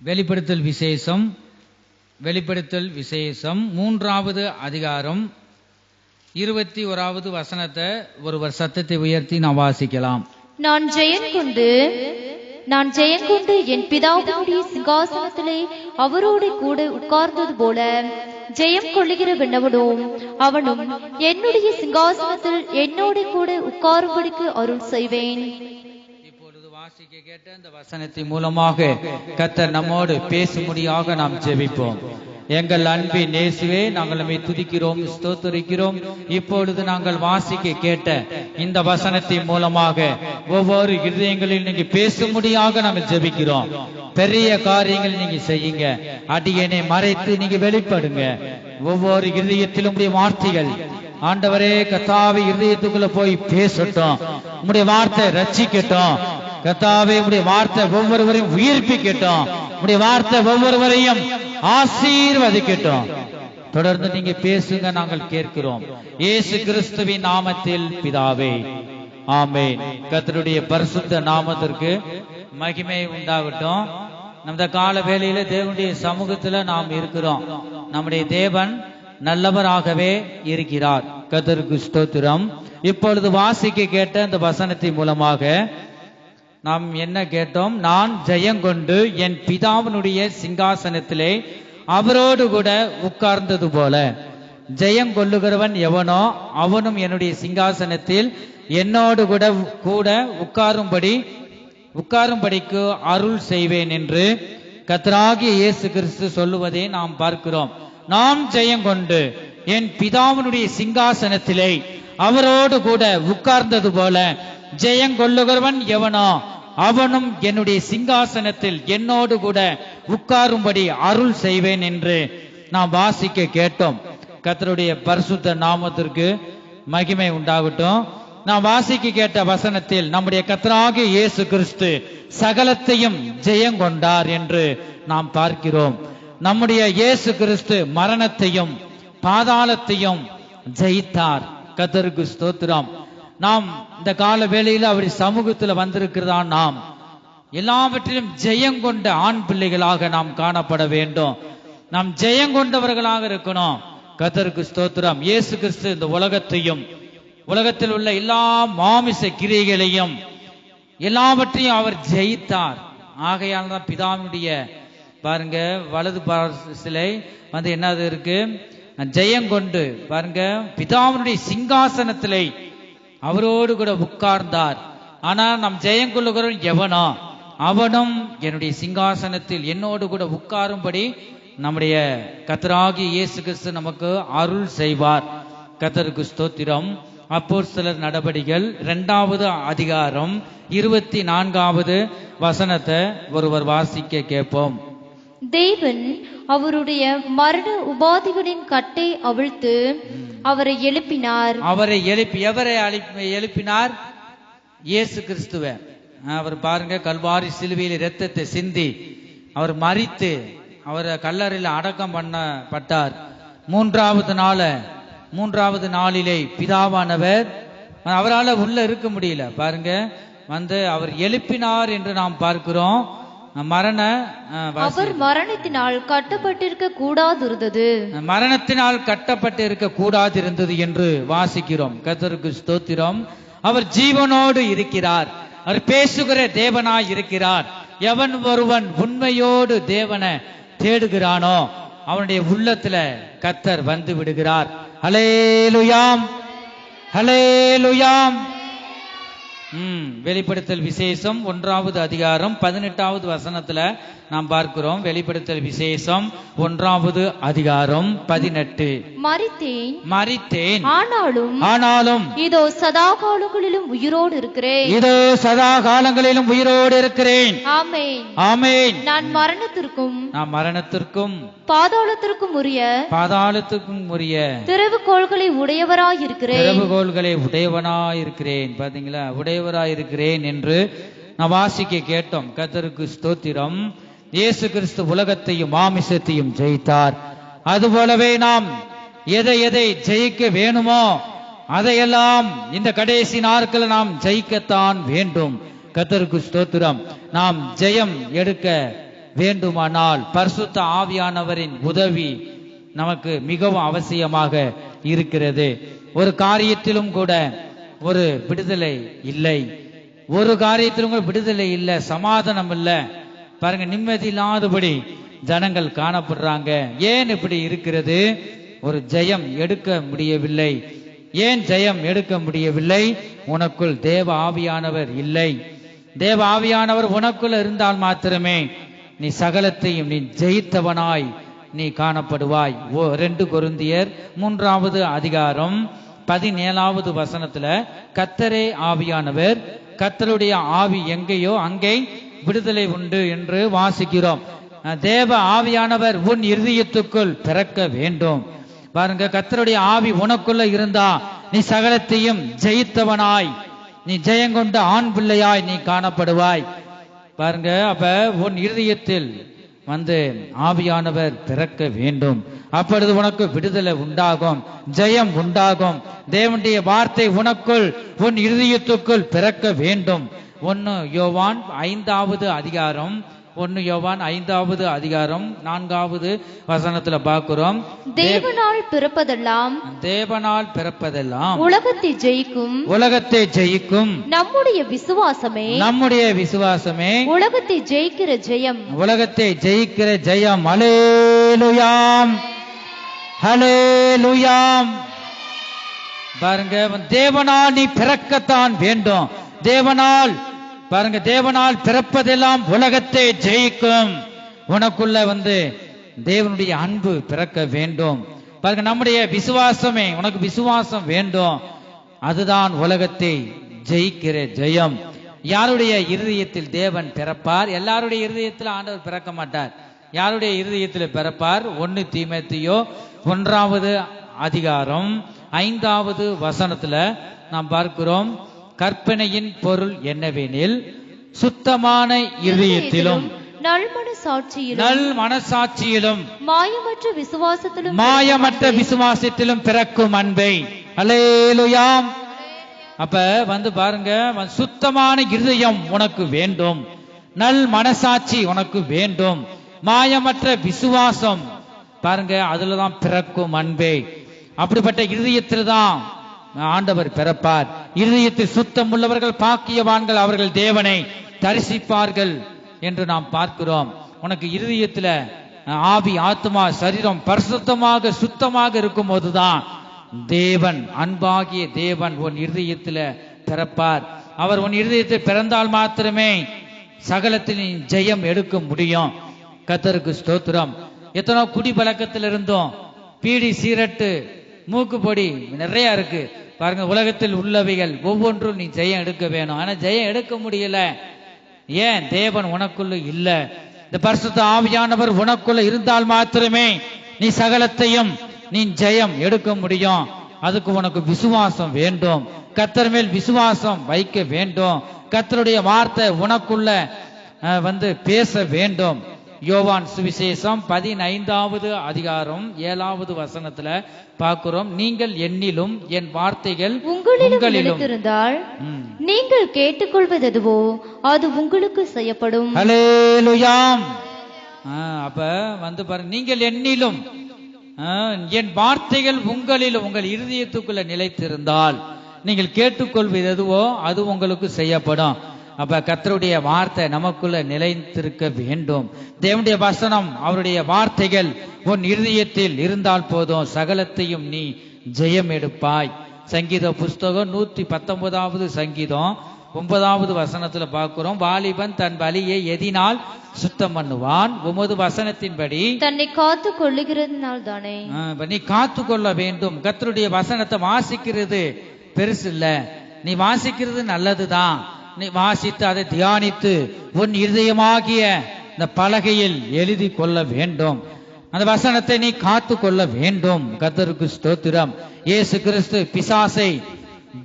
வெளிப்படுத்தல் விசேஷம் 3வது அதிகாரம் 21வது வசனத்தை ஒருவர் சத்தத்தை உயர்த்தி நாம் வாசிக்கலாம். நான் ஜெயங்கொண்டு என் பிதாவுடைய சிங்காசனத்திலே அவரோடு கூட உட்கார்ந்தது போல ஜெயம் கொள்ளுகிற விண்ணவனும் அவனும் என்னுடைய சிங்காசனத்தில் என்னோடு கூட உட்காரும்படிக்கு அருள் செய்வேன். இப்பொழுது வாசிக்க கேட்ட இந்த வசனத்தின் மூலமாக கர்த்தர் நம்மோடு பேசும்படியாக நாம் ஜெபிப்போம். எங்கள் அன்பின் இயேசுவே, நாங்கள் நம்மை துதிக்கிறோம், ஸ்தோத்திரிக்கிறோம். இப்பொழுது நாங்கள் வாசிக்க கேட்ட இந்த வசனத்தின் மூலமாக ஒவ்வொரு இருதயங்களில் நீங்க பேசும்படியாக நாங்கள் ஜெபிக்கிறோம். பெரிய காரியங்கள் நீங்க செய்யுங்க. அடியனை மறைத்து நீங்க வெளிப்படுங்க. ஒவ்வொரு இருதயத்திலும் உடைய வார்த்தைகள் ஆண்டவரே கர்த்தாவே இருதயத்துக்குள்ள போய் பேசட்டும். உங்களுடைய வார்த்தை ரட்சிக்கட்டும். கர்த்தாவே உடைய வார்த்தை ஒவ்வொருவரையும் உயிர்ப்பிக்கட்டும். உடைய வார்த்தை ஒவ்வொருவரையும் ஆசீர்வதிக்கட்டும். தொடர்ந்து நீங்க பேசுங்க, நாங்கள் கேட்கிறோம். இயேசு கிறிஸ்துவின் நாமத்தில் பிதாவே, ஆமென். கர்த்தருடைய பரிசுத்த நாமத்திற்கு மகிமை உண்டாகட்டும். நம்ம கால வேளையில தேவனுடைய சமூகத்துல நாம் இருக்கிறோம். நம்முடைய தேவன் நல்லவராகவே இருக்கிறார். கர்த்தருக்கு ஸ்தோத்திரம். இப்பொழுது வாசிக்க கேட்ட இந்த வசனத்தின் மூலமாக நாம் என்ன கேட்டோம்? நான் ஜெயங்கொண்டு என் பிதாவினுடைய சிங்காசனத்திலே அவரோடு கூட உட்கார்ந்தது போல. ஜெயங்கொள்ளுகிறவன் எவனோ அவனும் என்னுடைய சிங்காசனத்தில் என்னோடு கூட உட்காரும்படிக்கு அருள் செய்வேன் என்று கர்த்தராகிய இயேசு கிறிஸ்து சொல்லுவதை நாம் பார்க்கிறோம். நாம் ஜெயங்கொண்டு என் பிதாவினுடைய சிங்காசனத்திலே அவரோடு கூட உட்கார்ந்தது போல ஜெயங்கொள்ளுகிறவன் எவனோ அவனும் என்னுடைய சிங்காசனத்தில் என்னோடு கூட உட்காரும்படி அருள் செய்வேன் என்று நாம் வாசிக்க கேட்டோம். கர்த்தருடைய பரிசுத்த நாமத்திற்கு மகிமை உண்டாகட்டும். நாம் வாசிக்க கேட்ட வசனத்தில் நம்முடைய கர்த்தராகிய இயேசு கிறிஸ்து சகலத்தையும் ஜெயங்கொண்டார் என்று நாம் பார்க்கிறோம். நம்முடைய இயேசு கிறிஸ்து மரணத்தையும் பாதாளத்தையும் ஜெயித்தார். கர்த்தருக்கு ஸ்தோத்திரம். நாம் இந்த கால வேளையில் அவருடைய சமூகத்துல வந்திருக்கிறதா நாம் எல்லாவற்றிலும் ஜெயங்கொண்ட ஆண் பிள்ளைகளாக நாம் காணப்பட வேண்டும். நாம் ஜெயங்கொண்டவர்களாக இருக்கணும். கர்த்தருக்கு ஸ்தோத்திரம். இயேசு கிறிஸ்து இந்த உலகத்தில் உள்ள எல்லா மாமிச கிரியைகளையும் எல்லாவற்றையும் அவர் ஜெயித்தார். ஆகையால் தான் பிதாவினுடைய பாருங்க வலது பாரசிலை என்னது இருக்கு? ஜெயங்கொண்டு பாருங்க பிதாவினுடைய சிங்காசனத்திலே அவரோடு கூட உட்கார்ந்தார். ஆனால் நம் ஜெயங்கொள்ளுகிறவன் எவனோ அவனும் என்னுடைய சிங்காசனத்தில் என்னோடு கூட உட்காரும்படி நம்முடைய கர்த்தராகிய இயேசு கிறிஸ்து நமக்கு அருள் செய்வார். கர்த்தருக்கு ஸ்தோத்திரம். அப்போஸ்தலர் நடபடிகள் 2வது அதிகாரம் 24வது வசனத்தை ஒருவர் வாசிக்க கேட்போம். தேவன் அவருடைய மரண உபாதிகளின் கட்டை அவிழ்த்து அவரை எழுப்பினார். எவரை எழுப்பினார்? இயேசு கிறிஸ்துவ. அவர் பாருங்க கல்வாரி சிலுவையில் இரத்தத்தை சிந்தி அவர் மரித்து அவர் கல்லறையில் அடக்கம் பண்ணப்பட்டார். மூன்றாவது நாளிலே பிதாவானவர் அவரால் உள்ள இருக்க முடியல. பாருங்க அவர் எழுப்பினார் என்று நாம் பார்க்கிறோம். அவர் மரணத்தினால் கட்டப்பட்டிருக்க கூடாதிருந்தது என்று வாசிக்கிறோம். கர்த்தருக்கு ஸ்தோத்திரம். அவர் ஜீவனோடு இருக்கிறார். அவர் பேசுகிற தேவனாய் இருக்கிறார். எவன் ஒருவன் உண்மையோடு தேவனை தேடுகிறானோ அவனுடைய உள்ளத்துல கர்த்தர் வந்து விடுகிறார். ஹல்லேலூயாம், ஹல்லேலூயாம். வெளிப்படுத்தல் விசேஷம் 1வது அதிகாரம் 18வது வசனத்துல நாம் பார்க்கிறோம். வெளிப்படுத்தல் விசேஷம் 1வது அதிகாரம் 18. மரித்தேன் ஆனாலும் இதோ சதா காலங்களிலும் உயிரோடு இருக்கிறேன். ஆமென். நான் மரணத்திற்கும் பாதாளத்திற்கும் உரிய திறவுகோல்களை உடையவனாயிருக்கிறேன். பாத்தீங்களா? உடையவராயிருக்கிறேன் என்று நான் வாசிக்க கேட்டோம். கர்த்தருக்கு ஸ்தோத்திரம். இயேசு கிறிஸ்து உலகத்தையும் மாமிசத்தையும் ஜெயித்தார். அதுபோலவே நாம் எதை ஜெயிக்க வேணுமோ அதையெல்லாம் இந்த கடைசி நாட்கள் நாம் ஜெயிக்கத்தான் வேண்டும். கர்த்தருக்கு ஸ்தோத்திரம். நாம் ஜெயம் எடுக்க வேண்டுமானால் பரிசுத்த ஆவியானவரின் உதவி நமக்கு மிகவும் அவசியமாக இருக்கிறது. ஒரு காரியத்திலும் கூட ஒரு விடுதலை இல்லை, ஒரு காரியத்திலும் கூட விடுதலை இல்லை, சமாதானம் இல்லை. பாருங்க, நிம்மதி இல்லாதபடி ஜனங்கள் காணப்படுறாங்க. ஏன் இப்படி இருக்கிறது? ஒரு ஜெயம் எடுக்க முடியவில்லை. ஏன் ஜெயம் எடுக்க முடியவில்லை? உனக்குள் தேவ ஆவியானவர் இல்லை. தேவ ஆவியானவர் உனக்குள்ள இருந்தால் மாத்திரமே நீ சகலத்தையும் நீ ஜெயித்தவனாய் நீ காணப்படுவாய். 2 கொரிந்தியர் 3வது அதிகாரம் 17வது வசனத்துல கர்த்தரே ஆவியானவர், கர்த்தருடைய ஆவி எங்கேயோ அங்கே விடுதலை உண்டு என்று வாசிக்கிறோம். தேவ ஆவியானவர் உன் இருதயத்துக்குள் பிறக்க வேண்டும். பாருங்க, கர்த்தருடைய ஆவி உனக்குள்ள இருந்தா நீ சகலத்தையும் ஜெயித்தவனாய், நீ ஜெயங்கொண்ட ஆண் பிள்ளையாய் நீ காணப்படுவாய். பாருங்க, அப்ப உன் இருதயத்தில் ஆவியானவர் பிறக்க வேண்டும். அப்பொழுது உனக்கு விடுதலை உண்டாகும், ஜெயம் உண்டாகும். தேவனுடைய வார்த்தை உனக்குள் உன் இருதயத்துக்குள் பிறக்க வேண்டும். 1 யோவான் 5வது அதிகாரம் 1 யோவான் 5வது அதிகாரம் 4வது வசனத்துல பார்க்கிறோம். தேவனால் பிறப்பதெல்லாம் உலகத்தை ஜெயிக்கும் நம்முடைய விசுவாசமே உலகத்தை ஜெயிக்கிற ஜெயம். ஹல்லேலூயாம், ஹல்லேலூயாம். பாருங்க, தேவனால் நீ பிறக்கத்தான் வேண்டும். தேவனால் பிறப்பதெல்லாம் உலகத்தை ஜெயிக்கும். உனக்குள்ள தேவனுடைய அன்பு பிறக்க வேண்டும். பாருங்க, நம்முடைய விசுவாசமே, உனக்கு விசுவாசம் வேண்டும். அதுதான் உலகத்தை ஜெயிக்கிற ஜெயம். யாருடைய இருதயத்தில் தேவன் பிறப்பார்? எல்லாருடைய இருதயத்தில் ஆண்டவர் பிறக்க மாட்டார். யாருடைய இருதயத்தில் பிறப்பார்? 1 தீமோத்தேயு 1வது அதிகாரம் 5வது வசனத்துல நாம் பார்க்கிறோம். கற்பனையின் பொருள் என்னவெனில், சுத்தமான இருதயத்திலும் நல் மனசாட்சியிலும் மாயமற்ற விசுவாசத்திலும் பிறக்கும் அன்பை. அல்லேலூயாம். அப்ப பாருங்க, சுத்தமான இருதயம் உனக்கு வேண்டும், நல் மனசாட்சி உனக்கு வேண்டும், மாயமற்ற விசுவாசம். பாருங்க, அதுலதான் பிறக்கும் அன்பே. அப்படிப்பட்ட இருதயத்தில் தான் ஆண்டவர் பிறப்பார். இருதயத்தில் சுத்தம் உள்ளவர்கள் பாக்கியவான்கள், அவர்கள் தேவனை தரிசிப்பார்கள் என்று நாம் பார்க்கிறோம். உனக்கு இருதயத்துல ஆவி, ஆத்மா, சரீரம் பரிசுத்தமாக சுத்தமாக இருக்கும் போதுதான் தேவன், அன்பாகிய தேவன் உன் இருதயத்துல பிறப்பார். அவர் உன் இருதயத்தில் பிறந்தால் மாத்திரமே சகலத்தில் ஜெயம் எடுக்க முடியும். கர்த்தருக்கு ஸ்தோத்திரம். எத்தனோ குடி பழக்கத்தில் இருந்தோம், பீடி, சீரட்டு, மூக்கு பொடி நிறைய இருக்கு. பாருங்க, உலகத்தில் உள்ளவைகள் ஒவ்வொன்றும் நீ ஜெயம் எடுக்க வேணும். ஆனா ஜெயம் எடுக்க முடியல. ஏன்? தேவன் உனக்குள்ள இல்ல. இந்த பரிசுத்த ஆவியானவர் உனக்குள்ள இருந்தால் மாத்திரமே நீ சகலத்தையும் நீ ஜெயம் எடுக்க முடியும். அதுக்கு உனக்கு விசுவாசம் வேண்டும். கர்த்தர் மேல் விசுவாசம் வைக்க வேண்டும். கர்த்தருடைய வார்த்தை உனக்குள்ள பேச வேண்டும். யோவான் சுவிசேஷம் 15வது அதிகாரம் 7வது வசனத்துல பார்க்கிறோம். நீங்கள் என்னிலும் என் வார்த்தைகள் உங்களிலும் இருந்தால் நீங்கள் கேட்டுக்கொள்வதெதுவோ அது உங்களுக்கு செய்யப்படும். ஹல்லேலூயாம். அப்ப பாருங்க, நீங்கள் என்னிலும் என் வார்த்தைகள் உங்களிலும், உங்கள் இருதயத்துக்குள்ள நிலைத்திருந்தால் நீங்கள் கேட்டுக்கொள்வது எதுவோ அது உங்களுக்கு செய்யப்படும். அப்ப கர்த்தருடைய வார்த்தை நமக்குள்ள நிலைத்திருக்க வேண்டும். தேவனுடைய வசனம், அவருடைய வார்த்தைகள் உன் இருதயத்தில் இருந்தால் போதும், சகலத்தையும் நீ ஜெயம் எடுப்பாய். சங்கீத புஸ்தகம் 119வது சங்கீதம் 9வது வசனத்துல பார்க்கிறோம். வாலிபன் தன் வலியை எதினால் சுத்தம் பண்ணுவான்? உமது வசனத்தின்படி தன்னை காத்து கொள்ளுகிறதுனால் தானே. நீ காத்து கொள்ள வேண்டும். கர்த்தருடைய வசனத்தை வாசிக்கிறது பெருசு இல்ல, நீ வாசிக்கிறது நல்லதுதான். நீ வாசித்து அதை தியானித்து உன் இருதயமாகிய இந்த பலகையில் எழுதி கொள்ள வேண்டும். அந்த வசனத்தை நீ காத்து கொள்ள வேண்டும். கர்த்தருக்கு ஸ்தோத்திரம். இயேசு கிறிஸ்து பிசாசை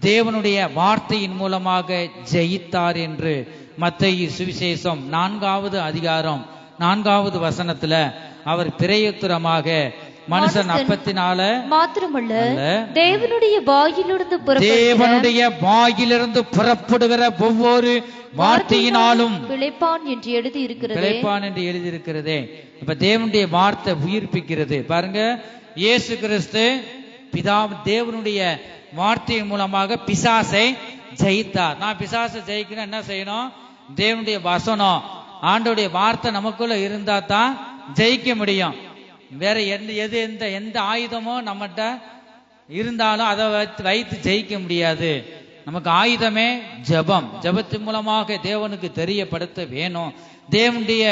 தேவனுடைய வார்த்தையின் மூலமாக ஜெயித்தார் என்று மத்தேயு சுவிசேஷம் 4வது அதிகாரம் 4வது வசனத்துல அவர் பிரயுத்தரமாக மனுஷன் அப்பத்தினால மாத்திரமல்ல தேவனுடைய வாயிலிருந்து புறப்படுகிற ஒவ்வொரு வார்த்தையினாலும் பிழைப்பான் என்று எழுதியிருக்கிறதே. அப்ப தேவனுடைய வார்த்தை உயிர்ப்பிக்கிறது. பாருங்க, இயேசு கிறிஸ்து தேவனுடைய வார்த்தையின் மூலமாக பிசாசை ஜெயித்தார். நான் பிசாசை ஜெயிக்கணும் என்ன செய்யணும்? தேவனுடைய வசனம், ஆண்டோடைய வார்த்தை நமக்குள்ள இருந்தா தான் ஜெயிக்க முடியும். வேற எந்த ஆயுதமோ நம்மகிட்ட இருந்தாலும் அதை வைத்து ஜெயிக்க முடியாது. நமக்கு ஆயுதமே ஜெபம். ஜெபத்தின் மூலமாக தேவனுக்கு தெரியப்படுத்த வேணும். தேவனுடைய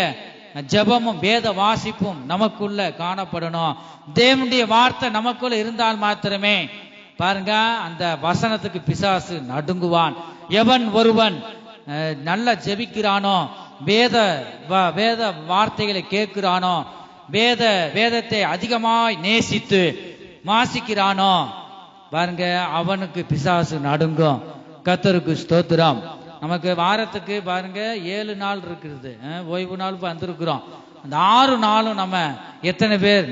ஜெபமும் வேத வாசிப்பும் நமக்குள்ள காணப்படணும். தேவனுடைய வார்த்தை நமக்குள்ள இருந்தால் மாத்திரமே பாருங்க அந்த வசனத்துக்கு பிசாசு நடுங்குவான். எவன் ஒருவன் நல்லா ஜெபிக்கிறானோ, வேத வார்த்தைகளை கேட்கிறானோ, வேதத்தை அதிகமாய் நேசித்து வாசிக்கிறானோ பாருங்க அவனுக்கு பிசாசு நடுங்கும். கர்த்தருக்கு ஸ்தோத்திரம். நமக்கு வாரத்துக்கு பாருங்க 7 நாள் இருக்குது, ஓய்வு நாள் வந்திருக்கிறோம். அந்த 6 நாளும் நம்ம எத்தனை பேர்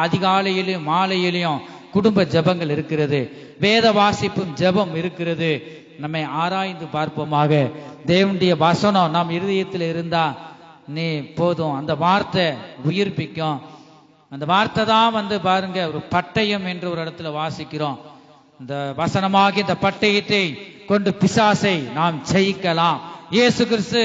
அதிகாலையிலும் மாலையிலையும் குடும்ப ஜெபங்கள் இருக்கிறது, வேத வாசிப்பும் ஜெபம் இருக்கிறது. நம்மை ஆராய்ந்து பார்ப்போமாக. தேவனுடைய வசனம் நம் இருதயத்தில் இருந்தா நீ போதும், அந்த வார்த்தை உயிர்ப்பிக்கும். அந்த வார்த்தை தான் பாருங்க ஒரு பட்டயம் என்று ஒரு இடத்துல வாசிக்கிறோம். இந்த வசனமாகி இந்த பட்டயத்தை கொண்டு பிசாசை நாம் ஜெயிக்கலாம். இயேசு கிறிஸ்து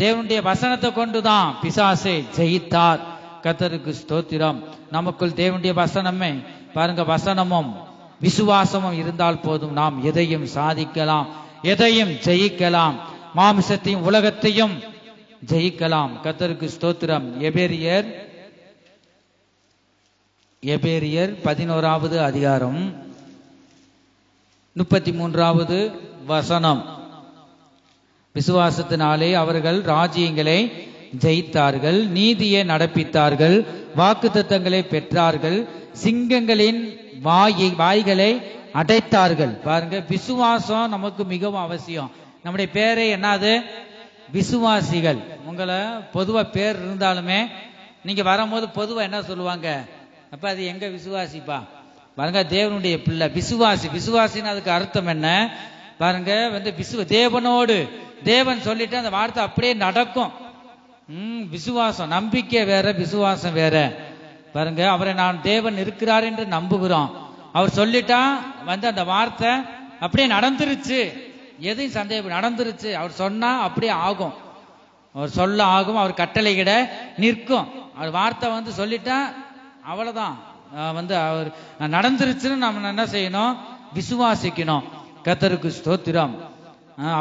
தேவனுடைய வசனத்தை கொண்டுதான் பிசாசை ஜெயித்தார். கர்த்தருக்கு ஸ்தோத்திரம். நமக்குள் தேவனுடைய வசனமே பாருங்க, வசனமும் விசுவாசமும் இருந்தால் போதும், நாம் எதையும் சாதிக்கலாம், எதையும் ஜெயிக்கலாம், மாம்சத்தையும் உலகத்தையும் ஜெயிக்கலாம். கர்த்தருக்கு ஸ்தோத்திரம். எபேரியர் 11வது அதிகாரம் 33வது வசனம். விசுவாசத்தினாலே அவர்கள் ராஜ்யங்களை ஜெயித்தார்கள், நீதியை நடப்பித்தார்கள், வாக்குத்தத்தங்களை பெற்றார்கள், சிங்கங்களின் வாய்களை அடைத்தார்கள். பாருங்க, விசுவாசம் நமக்கு மிகவும் அவசியம். நம்முடைய பேரே என்னது? விசுவாசிகள். உங்களை பொதுவா பேர் இருந்தாலுமே நீங்க வரும்போது பொதுவா என்ன சொல்லுவாங்க? அப்ப அது எங்க விசுவாசிப்பா? பாருங்க, தேவனுடைய பிள்ளை விசுவாசி. விசுவாசின்னு அதுக்கு அர்த்தம் என்ன பாருங்க? தேவனோடு தேவன் சொல்லிட்டு அந்த வார்த்தை அப்படியே நடக்கும். விசுவாசம், நம்பிக்கை வேற, விசுவாசம் வேற. பாருங்க, அவரை நான் தேவன் இருக்கிறார் என்று நம்புகிறோம். அவர் சொல்லிட்டா அந்த வார்த்தை அப்படியே நடந்துருச்சு, எதையும் சந்தேகம் நடந்துருச்சு. அவர் சொன்னா அப்படியே ஆகும், அவர் சொல்ல ஆகும், அவர் கட்டளையிட நிற்கும். அவர் வார்த்தை சொல்லிட்டா அவ்வளவுதான், அவர் நடந்துருச்சுன்னு நம்ம என்ன செய்யணும்? விசுவாசிக்கணும். கர்த்தருக்கு ஸ்தோத்திரம்.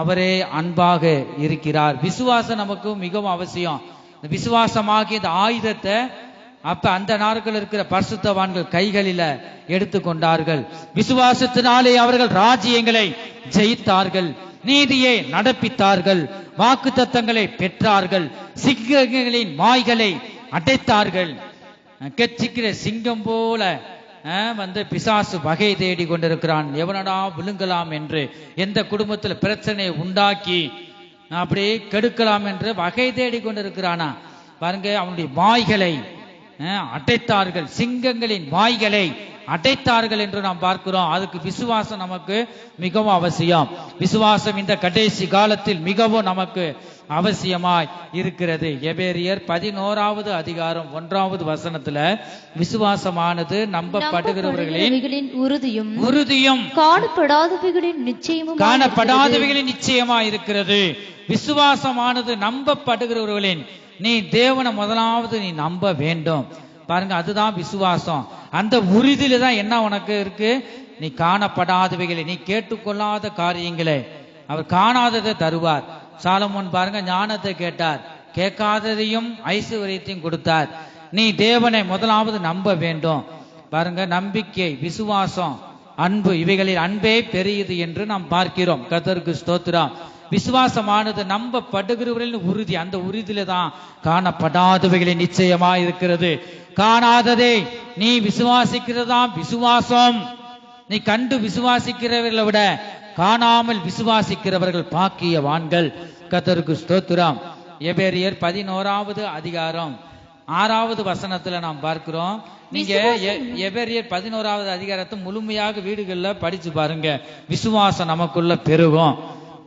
அவரே அன்பாக இருக்கிறார். விசுவாசம் நமக்கு மிகவும் அவசியம். விசுவாசமாகி இந்த ஆயுதத்தை அப்ப அந்த நாட்கள் இருக்கிற பரிசுத்தவான்கள் கைகளில எடுத்துக்கொண்டார்கள். விசுவாசத்தினாலே அவர்கள் ராஜ்யங்களை ஜெயித்தார்கள், நீதியை நடப்பித்தார்கள், வாக்குத்தத்தங்களை பெற்றார்கள், சிங்கங்களின் வாய்களை அடைத்தார்கள். கெச்சிக்கிற சிங்கம் போல பிசாசு வகை தேடி கொண்டிருக்கிறான், எவனடா விழுங்கலாம் என்று. எந்த குடும்பத்தில் பிரச்சனையை உண்டாக்கி அப்படியே கெடுக்கலாம் என்று வகை தேடி கொண்டிருக்கிறானா பாருங்க. அவனுடைய வாய்களை அடைத்தார்கள், சிங்கங்களின் வாய்களை அடைத்தார்கள் என்று நாம் பார்க்கிறோம். அதுக்கு விசுவாசம் நமக்கு மிகவும் அவசியம். விசுவாசம் இந்த கடைசி காலத்தில் மிகவும் நமக்கு அவசியமாய் இருக்கிறது. எபேரியர் 11வது அதிகாரம் 1வது வசனத்துல விசுவாசமானது நம்பப்படுகிறவர்களின் உறுதியும் காணப்படாதவைகளின் நிச்சயமாய் இருக்கிறது. விசுவாசமானது நம்பப்படுகிறவர்களின், நீ தேவனை முதலாவது நீ நம்ப வேண்டும். பாருங்க, அதுதான் விசுவாசம். அந்த உறுதியில தான் என்ன உனக்கு இருக்கு? நீ காணப்படாதவைகளை, நீ கேட்டுக்கொள்ளாத காரியங்களை அவர் காணாததை தருவார். சாலமோன் பாருங்க, ஞானத்தை கேட்டார், கேட்காததையும் ஐஸ்வர்யத்தையும் கொடுத்தார். நீ தேவனை முதலாவது நம்ப வேண்டும். பாருங்க, நம்பிக்கை, விசுவாசம், அன்பு, இவைகளில் அன்பே பெரியது என்று நாம் பார்க்கிறோம். கர்த்தருக்கு ஸ்தோத்திரம். விசுவாசமானது நம்பப்படுகிறவர்களின் உறுதி. அந்த உறுதியில தான் காணப்படாதவைகளை நிச்சயமா இருக்கிறது. காணாததை நீ விசுவாசிக்கிறதாம் விசுவாசம். நீ கண்டு விசுவாசிக்கிறவர்களை விட காணாமல் விசுவாசிக்கிறவர்கள் பாக்கியவான்கள். கர்த்தருக்கு ஸ்தோத்திரம். எபேரியர் 11வது அதிகாரம் 6வது வசனத்துல நாம் பார்க்கிறோம். நீங்க எபிரேயர் 11வது அதிகாரத்தை முழுமையாக வீடுகள்ல படிச்சு பாருங்க. விசுவாசம் நமக்குள்ள பெருகும்.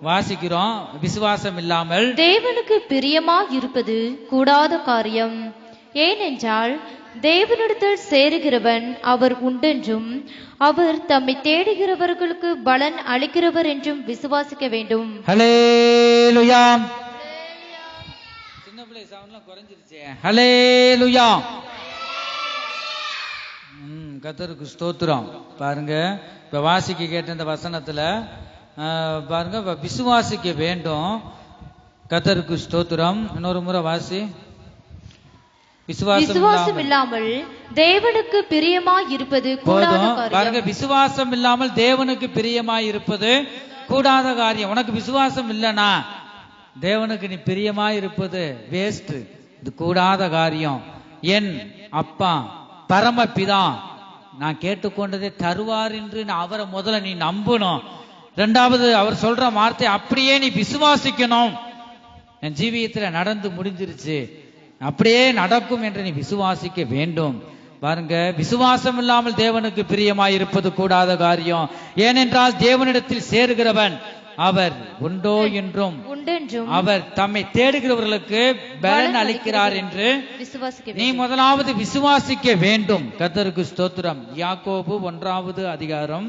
வாசிக்கிறோம், விசுவாசம் இல்லாமல் தேவனுக்கு பிரியமா இருப்பது கூடாத காரியம். ஏனென்றால் தேவனிடத்தில் சேருகிறவன் அவர் உண்டென்றும் அவர் தம்மை தேடுகிறவர்களுக்கு பலன் அளிக்கிறவர் என்றும் விசுவாசிக்க வேண்டும். ஹல்லேலூயா. சின்ன பிள்ளை சவுண்ட்லாம் குறைஞ்சிருச்சே. ஹல்லேலூயா. கர்த்தருக்கு ஸ்தோத்திரம். பாருங்க, இப்ப வாசிக்க கேட்ட இந்த வசனத்துல பாருங்க, விசுவாசிக்க வேண்டும். கர்த்தருக்கு ஸ்தோத்திரம். இன்னொரு முறை வாசி. விசுவாசம் இல்லாமல் தேவனுக்கு பிரியமாய் இருப்பது கூடாத காரியம். பாருங்க, விசுவாசம் இல்லாமல் தேவனுக்கு பிரியமாய் இருப்பது கூடாத காரியம். உனக்கு விசுவாசம் இல்லனா தேவனுக்கு நீ பிரியமாய் இருப்பது வேஸ்ட். இது கூடாத காரியம். என் அப்பா பரமபிதா நான் கேட்டுக்கொண்டதை தருவார் என்று அவரை முதல்ல நீ நம்பணும். இரண்டாவது, அவர் சொல்ற வார்த்தை அப்படியே நீ விசுவாசிக்கணும். என் ஜீவியத்துல நடந்து முடிஞ்சிருச்சு, அப்படியே நடக்கும் என்று நீ விசுவாசிக்க வேண்டும். பாருங்க, விசுவாசம் இல்லாமல் தேவனுக்கு பிரியமாய் இருப்பது கூடாத காரியம். ஏனென்றால் தேவனிடத்தில் சேருகிறவன் அவர் உண்டோ என்றும் அவர் தம்மை தேடுகிறவர்களுக்கு பலன் அளிக்கிறார் என்று நீ முதலாவது விசுவாசிக்க வேண்டும். கர்த்தருக்கு ஸ்தோத்திரம். யாக்கோபு 1வது அதிகாரம்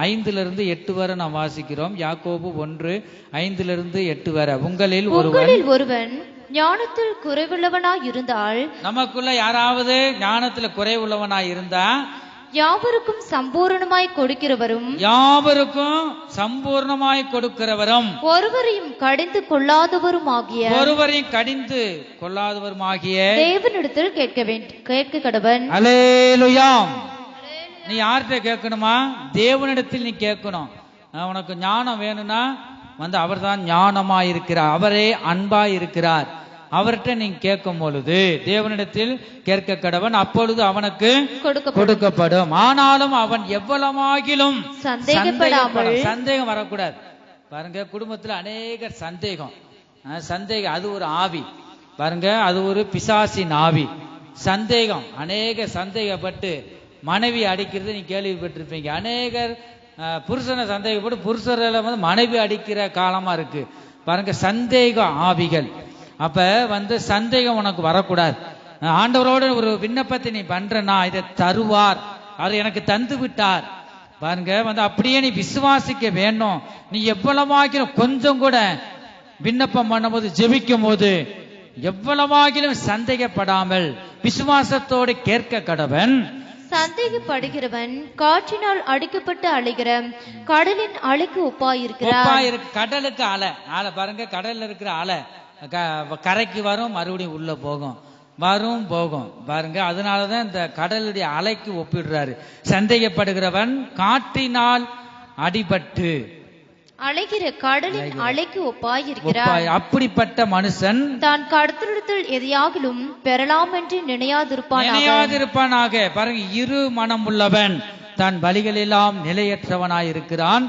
5-8 வரை நாம் வாசிக்கிறோம். யாக்கோபு 1:5-8 வரை. உங்களில் ஒருவன் ஞானத்தில் குறைவுள்ளவனாய் இருந்தால், நமக்குள்ள யாராவது ஞானத்துல குறைவுள்ளவனாய் இருந்தா, யாவருக்கும் சம்பூர்ணமாய் கொடுக்கிறவரும் ஒருவரையும் கடிந்து கொள்ளாதவருமாகிய தேவனிடத்தில் கேட்க கடவன். அல்லேலூயா. நீ யார்கிட்ட கேட்கணுமா? தேவனிடத்தில் நீ கேட்கணும். உனக்கு ஞானம் வேணும்னா அவர் தான் ஞானமா இருக்கிறார், அவரே அன்பா இருக்கிறார். அவர்கிட்ட நீங்க கேட்கும் பொழுது தேவனிடத்தில் கேட்க கடவன், அப்பொழுது அவனுக்கு கொடுக்கப்படும். ஆனாலும் அவன் எவ்வளவாகிலும் சந்தேகம் வரக்கூடாது. பாருங்க, குடும்பத்துல அநேகர் சந்தேகம் அது ஒரு ஆவி. பாருங்க, அது ஒரு பிசாசின் ஆவி. சந்தேகம், அநேக சந்தேகப்பட்டு மனைவி அடிக்கிறது நீ கேள்விப்பட்டிருப்பீங்க. அநேகர் புருஷனை சந்தேகப்பட்டு புருஷரை மனைவி அடிக்கிற காலமா இருக்கு. பாருங்க, சந்தேக ஆவிகள். அப்ப சந்தேகம் உனக்கு வரக்கூடாது. ஆண்டவரோட ஒரு விண்ணப்பத்தை நீ பண்றனா, இதை தருவார், அவர் எனக்கு தந்து விட்டார். பாருங்க, அப்படியே நீ விசுவாசிக்க வேண்டும். நீ எவ்வளவாகிலும் கொஞ்சம் கூட விண்ணப்பம் பண்ணும்போது ஜெபிக்கும் போது எவ்வளவாகிலும் சந்தேகப்படாமல் விசுவாசத்தோடு கேட்க கடவன். சந்தேகப்படுகிறவன் காற்றினால் அடிக்கப்பட்டு அலைகிற கடலின் அலைக்கு ஒப்பாயிருக்கிறார். கடலுக்கு அலை பாருங்க, கடல்ல இருக்கிற அலை கரைக்கு வரும், மறுபடியும் உள்ள போகும், வரும் போகும். பாருங்க, அதனாலதான் இந்த கடலுடைய அலைக்கு ஒப்பிடுறாரு. சந்தேகப்படுகிறவன் காற்றினால் அடிபட்டு அலைகிற கடலின் அலைக்கு ஒப்பாயிருக்கிறார். அப்படிப்பட்ட மனுஷன் தான் கர்த்தரிடத்தில் எதையாகிலும் பெறலாம் என்று நினையாதிருப்பானாக. பாருங்க, இரு மனம் உள்ளவன் தன் வழிகளெல்லாம் நிலையற்றவனாயிருக்கிறான்.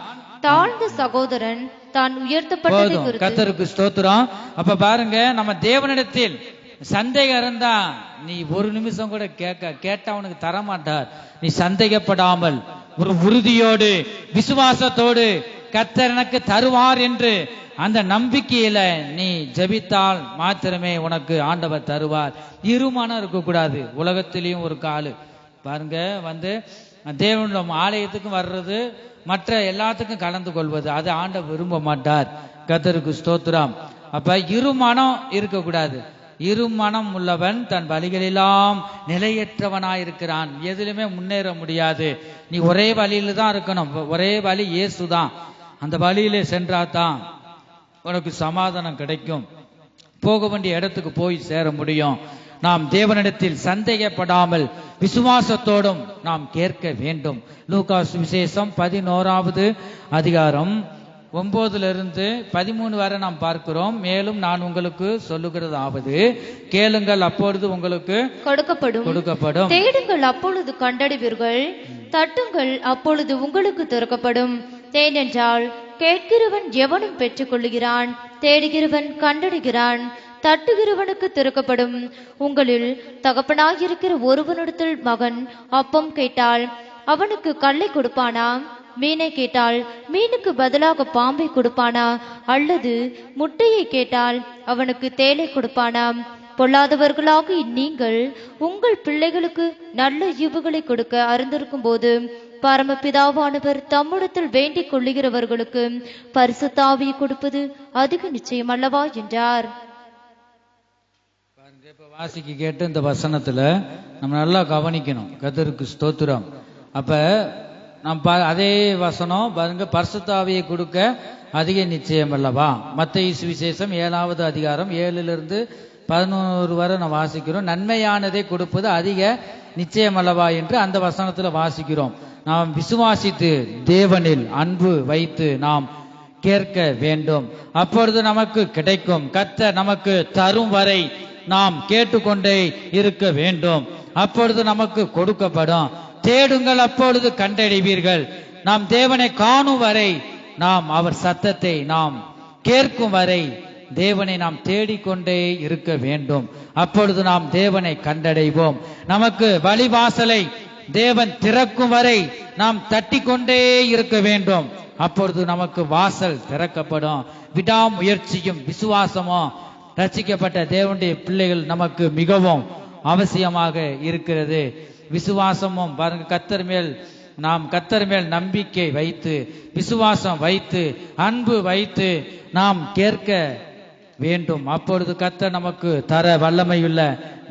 தாழ்ந்த சகோதரன் தான் உயர்த்தப்பட்டதை குறித்து. கர்த்தருக்கு ஸ்தோத்திரம். அப்ப பாருங்க, நம்ம தேவனிடத்தில் சந்தேகம் இருந்தா நீ ஒரு நிமிஷம் கூட கேட்டா அவனுக்கு தரமாட்டார். நீ சந்தேகப்படாமல் ஒரு உறுதியோடு விசுவாசத்தோடு கர்த்தர் எனக்கு தருவார் என்று அந்த நம்பிக்கையில நீ ஜெபித்தால் மாத்திரமே உனக்கு ஆண்டவர் தருவார். இருமானம் இருக்கக்கூடாது. உலகத்திலையும் ஒரு காலு பாருங்க, தேவனுடைய ஆலயத்துக்கும் வர்றது, மற்ற எல்லாத்துக்கும் கலந்து கொள்வது, அது ஆண்டவர் விரும்ப மாட்டார். கர்த்தருக்கு ஸ்தோத்திரம். அப்ப இருமனம் இருக்கக்கூடாது. இருமனம் உள்ளவன் தன் வழிகளெல்லாம் நிலையற்றவனாயிருக்கிறான். எதிலுமே முன்னேற முடியாது. நீ ஒரே வழியில தான் இருக்கணும். ஒரே வழி இயேசுதான். அந்த வழியிலே சென்றாதான் உனக்கு சமாதானம் கிடைக்கும். போக வேண்டிய இடத்துக்கு போய் சேர முடியும். நாம் தேவனிடத்தில் சந்தேகப்படாமல் விசுவாசத்தோடும் நாம் கேட்க வேண்டும். லூக்கா சுவிசேஷம் 11வது அதிகாரம் 9-13 வரை நாம் பார்க்கிறோம். மேலும் நான் உங்களுக்கு சொல்லுகிறதாவது, கேளுங்கள் அப்பொழுது உங்களுக்கு கொடுக்கப்படும், தேடுங்கள் அப்பொழுது கண்டடைவீர்கள், தட்டுங்கள் அப்பொழுது உங்களுக்கு திறக்கப்படும். ஏனென்றால் கேட்கிறவன் எவனும் பெற்றுக் கொள்ளுகிறான், தேடுகிறவன் கண்டடைகிறான், தட்டுகிறவனுக்கு திறக்கப்படும். உங்களில் தகப்பனாயிருக்கிற ஒருவனிடத்தில் மகன் அப்பம் கேட்டால் அவனுக்கு கல்லை கொடுப்பானா? மீனை கேட்டால் மீனுக்கு பதிலாக பாம்பை கொடுப்பானா? அல்லது முட்டையை கேட்டால் அவனுக்கு தேளை கொடுப்பானா? பொல்லாதவர்களாக நீங்கள் உங்கள் பிள்ளைகளுக்கு நல்ல ஈவுகளை கொடுக்க அறிந்திருக்கும் போது பரமபிதாவானவர் தம்முடத்தில் வேண்டிக் கொள்ளுகிறவர்களுக்கு பரிசுத்த ஆவியை கொடுப்பது அதிக நிச்சயம் அல்லவா என்றார். இப்ப வாசிக்கு கேட்டு இந்த வசனத்துல நம்ம நல்லா கவனிக்கணும். கர்த்தருக்கு ஸ்தோத்திரம். அப்ப நம்ம அதே வசனம் பாருங்க, பரிசுத்த ஆவியை கொடுக்க அதிக நிச்சயம் அல்லவா. மத்தேயு சுவிசேஷம் 7வது அதிகாரம் 7லிருந்து 11 வரை நான் வாசிக்கிறோம். நன்மையானதை கொடுப்பது அதிக நிச்சயம் அல்லவா என்று அந்த வசனத்துல வாசிக்கிறோம். நாம் விசுவாசித்து தேவனில் அன்பு வைத்து நாம் கேட்க வேண்டும், அப்பொழுது நமக்கு கிடைக்கும். கர்த்தர் நமக்கு தரும் வரை நாம் கேட்டுக்கொண்டே இருக்க வேண்டும், அப்பொழுது நமக்கு கொடுக்கப்படும். தேடுங்கள், அப்பொழுது கண்டடைவீர்கள். நாம் தேவனை காணும் வரை, நாம் அவர் சத்தத்தை நாம் கேட்கும் வரை தேவனை நாம் தேடிக்கொண்டே இருக்க வேண்டும், அப்பொழுது நாம் தேவனை கண்டடைவோம். நமக்கு வழிவாசலை தேவன் திறக்கும் வரை நாம் தட்டிக்கொண்டே இருக்க வேண்டும், அப்பொழுது நமக்கு வாசல் திறக்கப்படும். விடாமுயற்சியும் விசுவாசமும் ரட்சிக்கப்பட்ட தேவனுடைய பிள்ளைகள் நமக்கு மிகவும் அவசியமாக இருக்கிறது. விசுவாசமும் பாருங்க, கர்த்தர் மேல் நம்பிக்கை வைத்து, விசுவாசம் வைத்து, அன்பு வைத்து நாம் கேட்க வேண்டும், அப்பொழுது கர்த்தர் நமக்கு தர வல்லமையுள்ள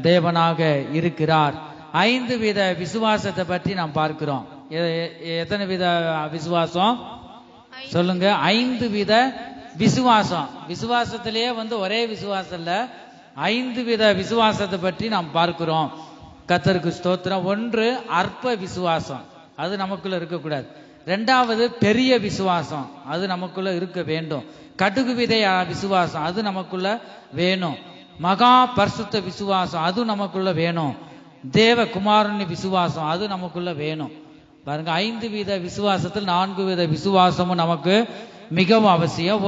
தேவனாக இருக்கிறார். 5 வித விசுவாசத்தை பற்றி நாம் பார்க்கிறோம். எத்தனை வித விசுவாசம் சொல்லுங்க? 5 வித விசுவாசம். விசுவாசத்திலேயே ஒரே விசுவாசம் இல்ல, 5 வித விசுவாசத்தை பற்றி நாம் பார்க்கிறோம். கர்த்தருக்கு ஸ்தோத்திரம். 1 அற்ப விசுவாசம், அது நமக்குள்ள இருக்கக்கூடாது. 2வது பெரிய விசுவாசம், அது நமக்குள்ள இருக்க வேண்டும். கடுகு விதை விசுவாசம், அது நமக்குள்ள வேணும். மகா பரிசுத்த விசுவாசம், அது நமக்குள்ள வேணும். தேவ குமாரன் விசுவாசம், அது நமக்குள்ள வேணும். பாருங்க, 5 வித விசுவாசத்தில் 4 வித விசுவாசமும் நமக்கு மிகவும் அவசியம்.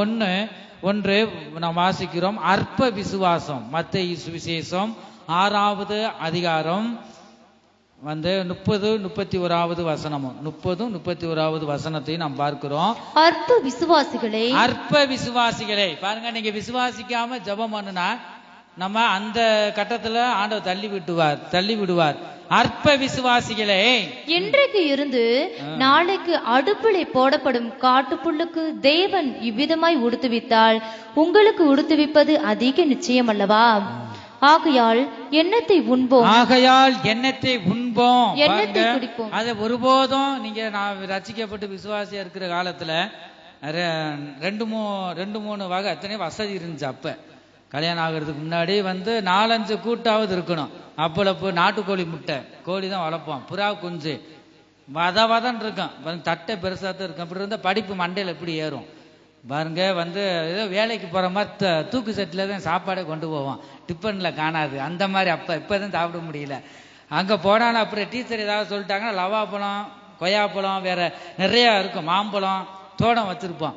ஒன்று நாம் வாசிக்கிறோம், அற்ப விசுவாசம். மத்தேயு சுவிசேஷம் 6வது அதிகாரம் 30-31வது வசனமும் 30-31வது வசனத்தையும் நாம் பார்க்கிறோம். அற்ப விசுவாசிகளே பாருங்க, நீங்க விசுவாசிக்காம ஜெபம் பண்ணுனா நம்ம அந்த கட்டத்துல ஆண்டவர் தள்ளி விடுவார். அற்ப விசுவாசிகளே, இன்றைக்கு இருந்து நாளைக்கு அடுப்பிலே போடப்படும் காட்டுப்புல்லுக்கு தேவன் இவ்விதமாய் உடுத்துவித்தால் உங்களுக்கு உடுத்துவிப்பது அதிக நிச்சயம் அல்லவா. ஆகையால் எண்ணத்தை உண்போம், எண்ணத்தை குடிப்போம். அதை ஒருபோதும் நீங்க நான் ரட்சிக்கப்பட்டு விசுவாசியா இருக்கிற காலத்துல 2-3 வகை அத்தனை வசதி இருந்துச்சு. அப்ப கல்யாணம் ஆகிறதுக்கு முன்னாடி 4-5 கூட்டாவது இருக்கணும். அப்பளப்பு, நாட்டுக்கோழி முட்டை, கோழி தான் வளர்ப்போம், புறா குஞ்சு வதன்னு இருக்கும். தட்டை பெருசா தான் இருக்கும். அப்படி இருந்தா படிப்பு மண்டையில எப்படி ஏறும் பாருங்க. ஏதோ வேலைக்கு போற மாதிரி தூக்கு செட்டில தான் சாப்பாடே கொண்டு போவோம், டிஃபன்ல காணாது. அந்த மாதிரி இப்பதான் சாப்பிட முடியல. அங்க போனாலும் அப்புறம் டீச்சர் ஏதாவது சொல்லிட்டாங்கன்னா லவாப்பழம், கொய்யாப்பழம், வேற நிறைய இருக்கும், மாம்பழம், தோடம் வச்சிருப்போம்.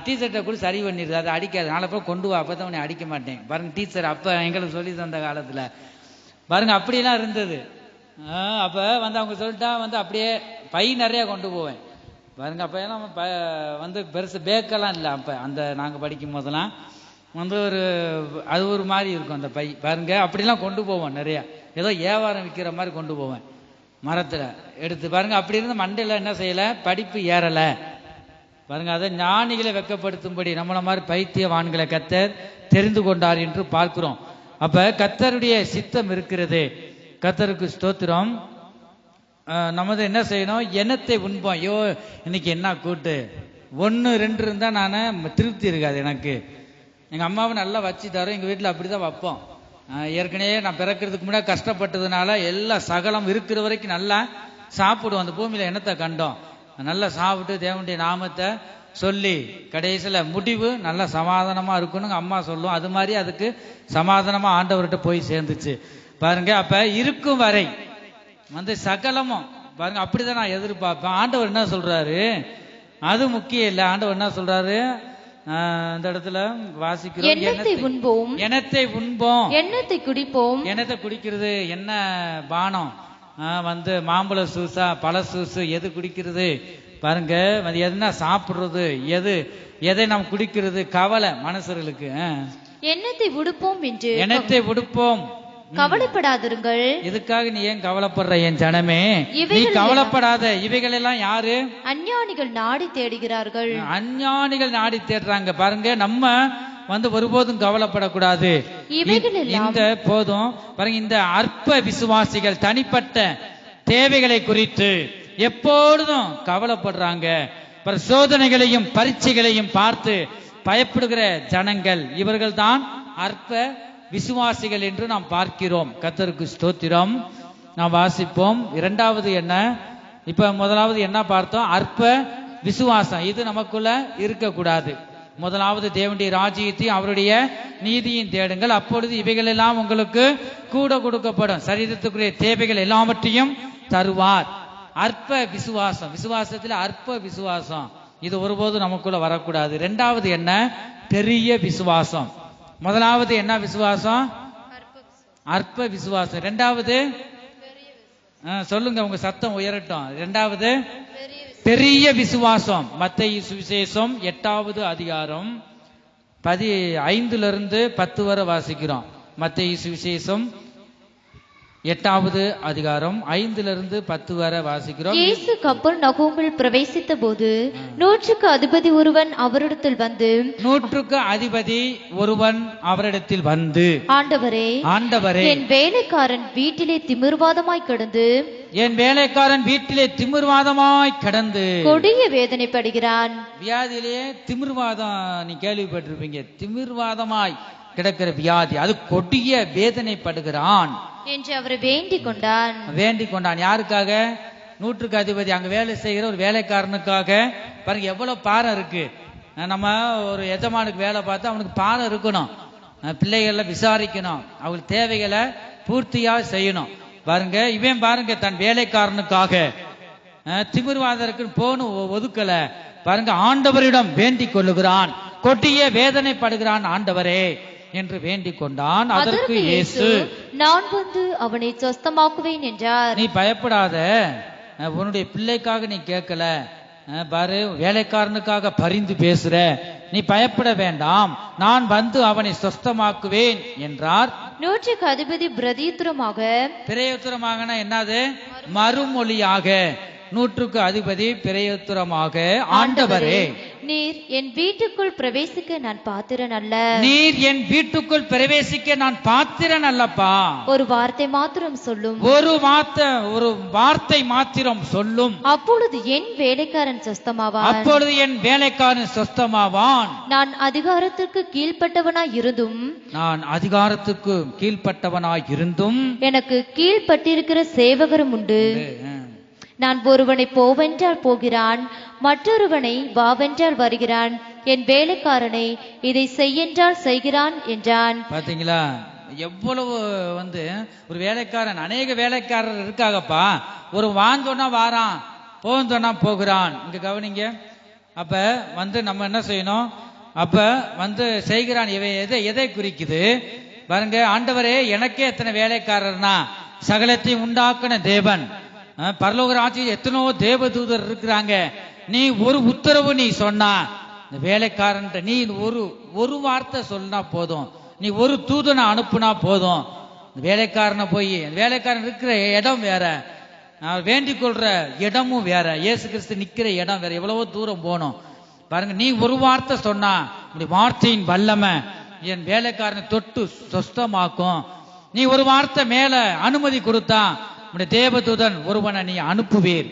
டீச்சர்கிட்ட கூட சரி பண்ணிடுது, அதை அடிக்காது. நாளை போய் கொண்டு வா, அப்பதான் உன்னை அடிக்க மாட்டேன் பாருங்க. டீச்சர் அப்ப எங்களுக்கு சொல்லி தந்த காலத்துல பாருங்க அப்படிலாம் இருந்தது. அப்ப அவங்க சொல்லிட்டா அப்படியே பை நிறைய கொண்டு போவேன் பாருங்க. அப்ப எல்லாம் பெருசு பேக்கெல்லாம் இல்லை. அப்ப நாங்க படிக்கும் போதெல்லாம் அது ஒரு மாதிரி இருக்கும் அந்த பை பாருங்க. அப்படிலாம் கொண்டு போவோம் நிறைய, ஏதோ வியாபாரம் விற்கிற மாதிரி கொண்டு போவேன் மரத்துல எடுத்து பாருங்க. அப்படி இருந்து மண்டையில என்ன செய்யல, படிப்பு ஏறல பாருங்க. அதை ஞானிகளை வெட்கப்படுத்தும்படி நம்மள மாதிரி பைத்தியவான்களை கர்த்தர் தெரிந்து கொண்டார் என்று பார்க்கிறோம். அப்ப கர்த்தருடைய சித்தம் இருக்கிறது. கர்த்தருக்கு ஸ்தோத்திரம். நம்ம என்ன செய்யணும், எண்ணத்தை உண்போம். ஐயோ இன்னைக்கு என்ன கூட்டு, 1-2 இருந்தா நான் திருப்தி இருக்காது எனக்கு. எங்க அம்மாவை நல்லா வச்சு தரோம், எங்க வீட்டுல அப்படிதான் வைப்போம். ஏற்கனவே நான் பிறக்கிறதுக்கு முன்னாடி கஷ்டப்பட்டதுனால எல்லா சகலம் இருக்கிற வரைக்கும் நல்லா சாப்பிடுவோம். அந்த பூமியில எண்ணத்தை கண்டோம், நல்லா சாப்பிட்டு தேவனுடைய நாமத்தை சொல்லி கடைசியில முடிவு நல்லா சமாதானமா இருக்கணுங்க அம்மா சொல்லும். அது மாதிரி அதுக்கு சமாதானமா ஆண்டவர்கிட்ட போய் சேர்ந்துச்சு பாருங்க. அப்ப இருக்கும் வரை சகலமும் பாருங்க அப்படிதான் நான் எதிர்பார்ப்பேன். ஆண்டவர் என்ன சொல்றாரு, அது முக்கியம் இல்லை. ஆண்டவர் என்ன சொல்றாரு, இந்த இடத்துல வாசிக்கிறோம், எண்ணத்தை உண்போம், எண்ணத்தை உண்போம், எண்ணத்தை குடிப்போம். எண்ணத்தை குடிக்கிறது என்ன பானம்? மாம்பழ சூசா, பழ சூசு, எது குடிக்கிறது பாருங்க. எதுனா சாப்பிடுறது, எதை நாம் குடிக்கிறது? கவலை மனுஷர்களுக்கு. எண்ணத்தை உடுப்போம் என்று, எண்ணத்தை உடுப்போம், கவலைப்படாதிருங்கள். இதுக்காக நீ ஏன் கவலைப்படுற என் ஜனமே? நீ கவலைப்படாத. இவைகள் எல்லாம் யாரு? அஞ்ஞானிகள் நாடி தேடுகிறார்கள். அஞ்ஞானிகள் நாடி தேடுறாங்க. பாருங்க, நம்ம ஒருபோதும் கவலைப்படக்கூடாது. இந்த போதும் பாருங்க, இந்த அற்ப விசுவாசிகள் தனிப்பட்ட தேவைகளை குறித்து எப்பொழுதும் கவலைப்படுறாங்க. சோதனைகளையும் பரீட்சைகளையும் பார்த்து பயப்படுகிற ஜனங்கள் இவர்கள் தான் அற்ப விசுவாசிகள் என்று நாம் பார்க்கிறோம். கர்த்தருக்கு ஸ்தோத்திரம். நாம் வாசிப்போம். இரண்டாவது என்ன? இப்ப முதலாவது என்ன பார்த்தோம்? அற்ப விசுவாசம். இது நமக்குள்ள இருக்கக்கூடாது. முதலாவது தேவனுடைய ராஜ்யத்தையும் அவருடைய நீதியும் தேடுங்கள், அப்பொழுது இவைகள் எல்லாம் உங்களுக்கு கூட கொடுக்கப்படும். சரீரத்துக்குரிய தேவைகள் எல்லாவற்றையும் தருவார். அற்ப விசுவாசம், விசுவாசத்தில் அற்ப விசுவாசம், இது ஒருபோதும் நமக்குள்ள வரக்கூடாது. இரண்டாவது என்ன? பெரிய விசுவாசம். முதலாவது என்ன விசுவாசம்? அற்ப விசுவாசம். இரண்டாவது சொல்லுங்க, உங்க சத்தம் உயரட்டும். இரண்டாவது பெரிய விசுவாசம். மத்தேயு சுவிசேஷம் 8வது அதிகாரம் 5 10 வரை வாசிக்கிறோம். மத்தேயு சுவிசேஷம் 8வது அதிகாரம் 5 10 வரை வாசிக்கிறோம். இயேசு கப்பர்நகூமில் பிரவேசித்த போது 100க்கு அதிபதி ஒருவன் அவரிடத்தில் வந்து, ஆண்டவரே, என் வேலைக்காரன் வீட்டிலே திமிர்வாதமாய் கிடந்து கொடிய வேதனைப்படுகிறான். வியாதியிலேயே திமிர்வாதம் நீ கேள்விப்பட்டிருப்பீங்க. திமிர்வாதமாய் கிடக்கிற வியாதி, அது கொடிய வேதனைப்படுகிறான் என்று அவரை வேண்டிக் கொண்டான். யாருக்காக? 100க்கு அதிபதி, அங்க வேலை செய்கிற ஒரு வேலைக்காரனுக்காக. பாருங்க எவ்வளவு பாரம் இருக்கு. நம்ம ஒரு எஜமானுக்கு வேலை பார்த்தா அவனுக்கு பாரம் இருக்கணும். பிள்ளைகளை விசாரிக்கணும், அவங்க தேவைகளை பூர்த்தியா செய்யணும். பாருங்க, இவன் பாருங்க தன் வேலைக்காரனுக்காக திமிர்வாதருக்கு போன்னு ஒதுக்கல. பாருங்க, ஆண்டவரிடம் வேண்டிக் கொள்ளுகிறான். கொடிய வேதனைப்படுகிறான் ஆண்டவரே என்று வேண்டிக் கொண்டான். அதற்கு இயேசு, நான் வந்து அவனை சொஸ்தமாக்குவேன் என்றார். நீ பயப்படாத, உன்னுடைய பிள்ளைக்காக நீ கேட்கல பாரு, வேலைக்காரனுக்காக பரிந்து பேசுற, நீ பயப்பட வேண்டாம், நான் வந்து அவனை சொஸ்தமாக்குவேன் என்றார். 100க்கு அதிபதி பிரயோத்தரமாக என்னது? மறுமொழியாக 100க்கு அதிபதி பிரயோத்தரமாக, ஆண்டவரே, நீர் என் வீட்டுக்குள் பிரவேசிக்க நான் பாத்திரன் அல்ல. நீர் என் வீட்டுக்குள் பிரவேசிக்க நான் பாத்திரன் அல்லப்பா. ஒரு வார்த்தை மாத்திரம் சொல்லும். ஒரு வார்த்தை மாத்திரம் சொல்லும். அப்பொழுது என் வேலைக்காரன் சொஸ்தமாவான். நான் அதிகாரத்துக்கு கீழ்ப்பட்டவனாய் இருந்தும் எனக்கு கீழ்ப்பட்டிருக்கிற சேவகரும் உண்டு. நான் ஒருவனை போவென்றால் போகிறான், மற்றொருவனை வாவென்றால் வருகிறான், என் வேலைக்காரனை இதை செய்யென்றால் செய்கிறான் என்றான். பாத்தீங்களா எவ்வளவு ஒரு வேலைக்காரன், அநேக வேலைக்காரர் இருக்காங்கப்பா. ஒரு வான் சொன்னா வாரான், போன்னு சொன்னா போகிறான். இங்க கவனிங்க. அப்ப நம்ம என்ன செய்யணும்? அப்ப செய்கிறான். எதை குறிக்குது பாருங்க. ஆண்டவரே, எனக்கே எத்தனை வேலைக்காரர்னா, சகலத்தையும் உண்டாக்குன தேவன், பரலோக ராஜ்யத்தில் எத்தனோ தேவதூதர் இருக்கிறாங்க. நீ ஒரு உத்தரவு நீ சொன்னா, இந்த வேலைக்காரன் நீ ஒரு வார்த்தை சொன்னா போதும், நீ ஒரு தூதனை அனுப்புனா போதும். வேலைக்காரனை போய், வேலைக்காரன் இருக்கிற இடம் வேற, வேண்டிக் கொள்ற இடமும் வேற, இயேசு கிறிஸ்து நிக்கிற இடம் வேற, எவ்வளவோ தூரம் போகணும் பாருங்க. நீ ஒரு வார்த்தை சொன்னா, வார்த்தையின் வல்லமை என் வேலைக்காரனை தொட்டு சொஸ்தமாக்கும். நீ ஒரு வார்த்தை மேல அனுமதி கொடுத்தா தேவதூதன் ஒருவனை நீ அனுப்புவீர்.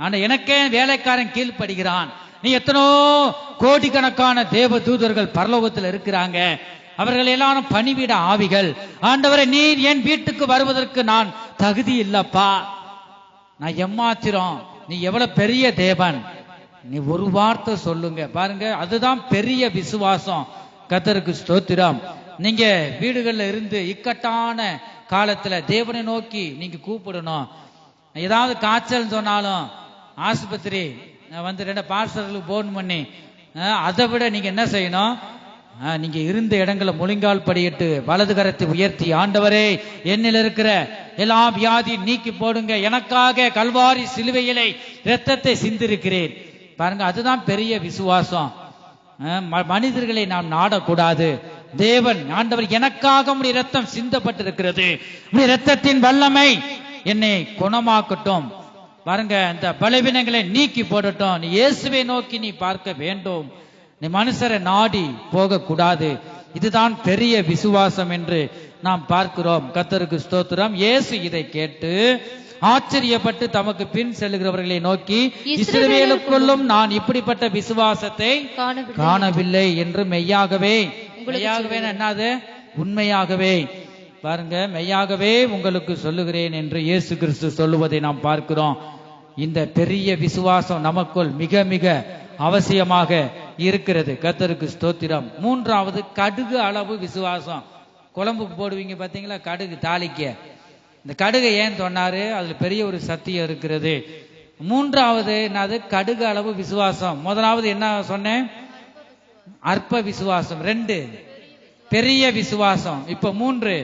ஆனா எனக்கே வேலைக்காரன் கீழ்ப்படுகிறான். நீ எத்தனோ கோடிக்கணக்கான தேவதூதர்கள் பரலோகத்தில் இருக்கிறாங்க, அவர்கள் எல்லாரும் பணிவிட ஆவிகள். ஆண்டவரே, நீர் என் வீட்டுக்கு வருவதற்கு நான் தகுதி இல்லப்பா, நான் எம்மாத்திரம், நீ எவ்வளவு பெரிய தேவன், நீ ஒரு வார்த்தை சொல்லுங்க. பாருங்க, அதுதான் பெரிய விசுவாசம். கர்த்தருக்கு ஸ்தோத்திரம். நீங்க வீடுகள்ல இருந்து இக்கட்டான காலத்துல தேவனை நோக்கி நீங்க கூப்பிடணும். ஏதாவது காய்ச்சல் சொன்னாலும் ஆஸ்பத்திரி 2 பார்சல்களுக்கு போன் பண்ணி அதை விட நீங்க என்ன செய்யணும்? நீங்க இருந்த இடங்களை முழங்கால் படியிட்டு வலது கரத்தை உயர்த்தி, ஆண்டவரே என்னில் இருக்கிற எல்லா வியாதி நீக்கி போடுங்க, எனக்காக கல்வாரி சிலுவையிலே இரத்தத்தை சிந்திருக்கிறேன். பாருங்க, அதுதான் பெரிய விசுவாசம். மனிதர்களை நாம் நாடக்கூடாது. தேவன் ஆண்டவர் எனக்காக உம்முடைய இரத்தம் சிந்தப்பட்டிருக்கிறது, உம்முடைய இரத்தத்தின் வல்லமை என்னை குணமாக்கட்டும். பாருங்க, இந்த பலவீனங்களை நீக்கி போடட்டும். நீ இயேசுவை நோக்கி நீ பார்க்க வேண்டும், நீ மனுஷரை நாடி போக கூடாது. இதுதான் பெரிய விசுவாசம் என்று நாம் பார்க்கிறோம். கர்த்தருக்கு ஸ்தோத்திரம். இயேசு இதை கேட்டு ஆச்சரியப்பட்டு தமக்கு பின் செல்லுகிறவர்களை நோக்கி, இஸ்ரவேலுக்குள்ளும் நான் இப்படிப்பட்ட விசுவாசத்தை காணவில்லை என்று மெய்யாகவே என்னது? உண்மையாகவே, பாருங்க, மெய்யாகவே உங்களுக்கு சொல்லுகிறேன் என்று இயேசு கிறிஸ்து சொல்லுவதை நாம் பார்க்கிறோம். இந்த பெரிய விசுவாசம் நமக்குள் மிக மிக அவசியமாக இருக்கிறது. கர்த்தருக்கு ஸ்தோத்திரம். மூன்றாவது, கடுகு அளவு விசுவாசம். குழம்புக்கு போடுவீங்க பாத்தீங்களா, கடுகு தாளிக்க. இந்த கடுகை ஏன் சொன்னாரு? அதுல பெரிய ஒரு சத்தியம் இருக்கிறது. மூன்றாவது என்னது? கடுகு அளவு விசுவாசம். முதலாவது என்ன சொன்னேன்? அற்ப விசுவாசம். 2 பெரிய விசுவாசம். இப்ப 3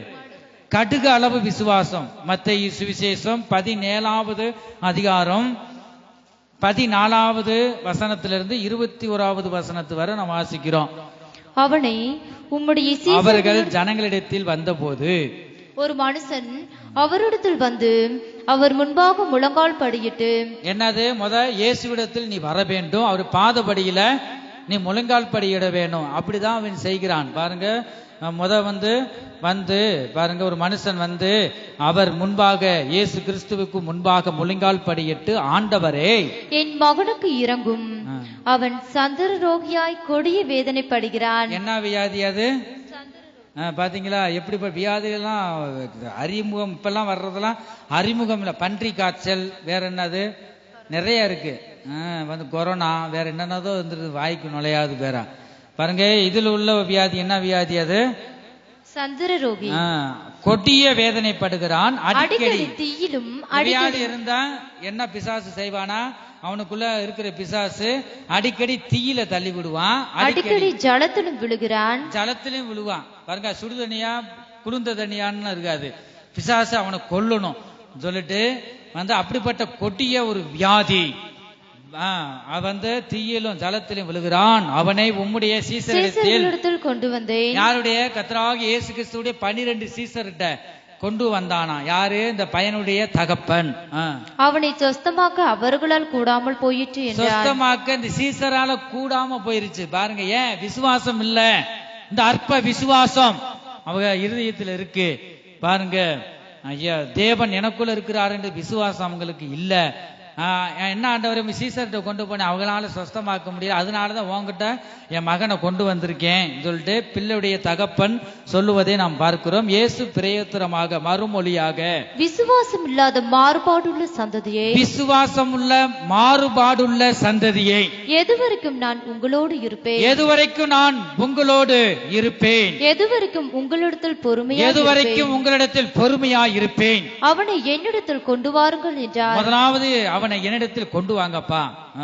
கடுகு அளவு விசுவாசம். மத்தேயு சுவிசேஷம் 17வது அதிகாரம் 14வது வசனத்திலிருந்து 21வது வசனத்து வரை நாம் வாசிக்கிறோம். அவனை உம்முடைய அவர்கள் ஜனங்களிடத்தில் வந்தபோது ஒரு மனுஷன் அவரிடத்தில் வந்து அவர் முன்பாக முழங்கால் படியிட்டு. என்னது? இயேசுவிடத்தில் நீ வர வேண்டும், அவர் பாதபடியில நீ முழங்கால் படியிட வேணும். அப்படிதான் அவன் செய்கிறான். பாருங்க, வந்து பாருங்க, ஒரு மனுஷன் வந்து அவர் முன்பாக, இயேசு கிறிஸ்துவுக்கு முன்பாக முழங்கால் படியிட்டு, ஆண்டவரே என் மகனுக்கு இறங்கும், அவன் சந்திர ரோகியாய் கொடிய வேதனைப்படுகிறான். என்ன வியாதி அது? பாத்தீங்களா எப்படி வியாதிகள்லாம் அறிமுகம், இப்பெல்லாம் வர்றதெல்லாம் அறிமுகம் இல்ல. பன்றி காய்ச்சல், வேற என்னது நிறைய இருக்கு. வந்து கொரோனா, வேற என்னன்னதோ வந்துருது, வாய்க்கு நுழையாது வேற. பாருங்க, இதுல உள்ள வியாதி என்ன வியாதி? அது சந்திர ரோகி. கொடிய வேதனைப்படுகிறான். அடிக்கடி தீயிலும் வியாதி இருந்தா என்ன பிசாசு செய்வானா? அவனுக்குள்ள இருக்கிற பிசாசு அடிக்கடி தீயில தள்ளி விடுவான், அடிக்கடி ஜலத்திலும் விழுகிறான். ஜலத்திலும் விழுவான். பாருங்க, சுடு தண்ணியா குளிர்ந்த தண்ணியான்னு இருக்காது. பிசாசு அவனை கொல்லணும் சொல்லிட்டு வந்து அப்படிப்பட்ட கொடிய ஒரு வியாதி வந்து தீயிலும் ஜலத்திலும் விழுகிறான். அவனை உம்முடைய சீசரிடத்தில் கொண்டு வந்தேன். யாருடைய? கர்த்தராகிய இயேசு கிறிஸ்துவுடைய 12 சீசர்கிட்ட கொண்டு வந்தானா. யாரு? இந்த பையனுடைய தகப்பன். அவனை சொஸ்தமாக்க அவர்களால் கூடாமல் போயிற்று என்றார். சொஸ்தமாக்க இந்த சீசரால கூடாம போயிருச்சு. பாருங்க, ஏன்? விசுவாசம் இல்ல. இந்த அற்ப விசுவாசம் அவங்க இருதயத்தில் இருக்கு. பாருங்க, ஐயா தேவன் எனக்குள்ள இருக்கிறார் என்ற விசுவாசம் அவங்களுக்கு இல்ல. என்ன ஆண்டவரை சீசர்கிட்ட கொண்டு போனேன், அவங்களால சொஸ்தமாக்க முடியல, அதனாலதான் உங்ககிட்ட என் மகனை கொண்டு வந்திருக்கேன் சொல்லிட்டு பிள்ளையுடைய தகப்பன் சொல்லுவதை நாம் பார்க்கிறோம். இயேசு பிரயோத்தரமாக மறுமொழியாக, விசுவாசம் இல்லாத மாறுபாடுள்ள சந்ததியை, விசுவாசம் உள்ள மாறுபாடுள்ள சந்ததியை, எதுவரைக்கும் நான் உங்களோடு இருப்பேன், எதுவரைக்கும் நான் உங்களோடு இருப்பேன், எதுவரைக்கும் உங்களிடத்தில் பொறுமையா, எதுவரைக்கும் உங்களிடத்தில் பொறுமையா இருப்பேன், அவனை என்னிடத்தில் கொண்டு வாருங்கள் என்றார். முதலாவது அவனை என்னிடத்தில் கொண்டு வாங்கப்பா.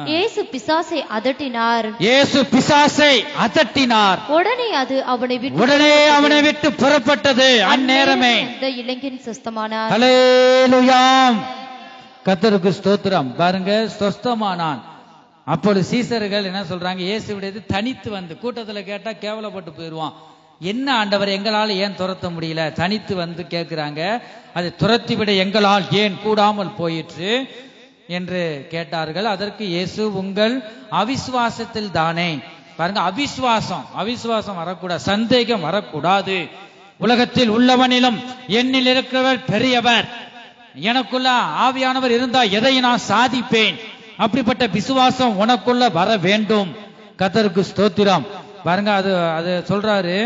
இயேசு பிசாசை அதட்டினார். இயேசு பிசாசை அதட்டினார். உடனே அது அவனை விட்டு புறப்பட்டது. அந்நேரமே இந்த இளைஞன் சொஸ்தமானார். ஹல்லேலூயா, கர்த்தருக்கு ஸ்தோத்திரம். பாருங்க, சொஸ்தமானான். அப்பொழுது சீசர்கள் என்ன சொல்றாங்க? இயேசுவிடது தனித்து வந்து, கூட்டத்துல கேட்டா கேவலப்பட்டு போயிடுவான். என்ன ஆண்டவர், எங்களால் ஏன் துரத்த முடியல? தனித்து வந்து கேட்கிறாங்க. அதை துரத்தி விட எங்களால் ஏன் கூடாமல் போயிற்று என்று கேட்டார்கள். அதற்கு இயேசு, உங்கள் அவிசுவாசத்தில் தானே. பாருங்க, அவிசுவாசம் வரக்கூடாது, சந்தேகம் வரக்கூடாது. உலகத்தில் உள்ளவனிலும் என்னில் இருக்கிறவர் பெரியவர், எனக்குள்ள ஆவியானவர் இருந்தா எதை நான் சாதிப்பேன். அப்படிப்பட்ட விசுவாசம் உனக்குள்ள வர வேண்டும். கர்த்தருக்கு ஸ்தோத்திரம். பாருங்க, அது சொல்றாரு,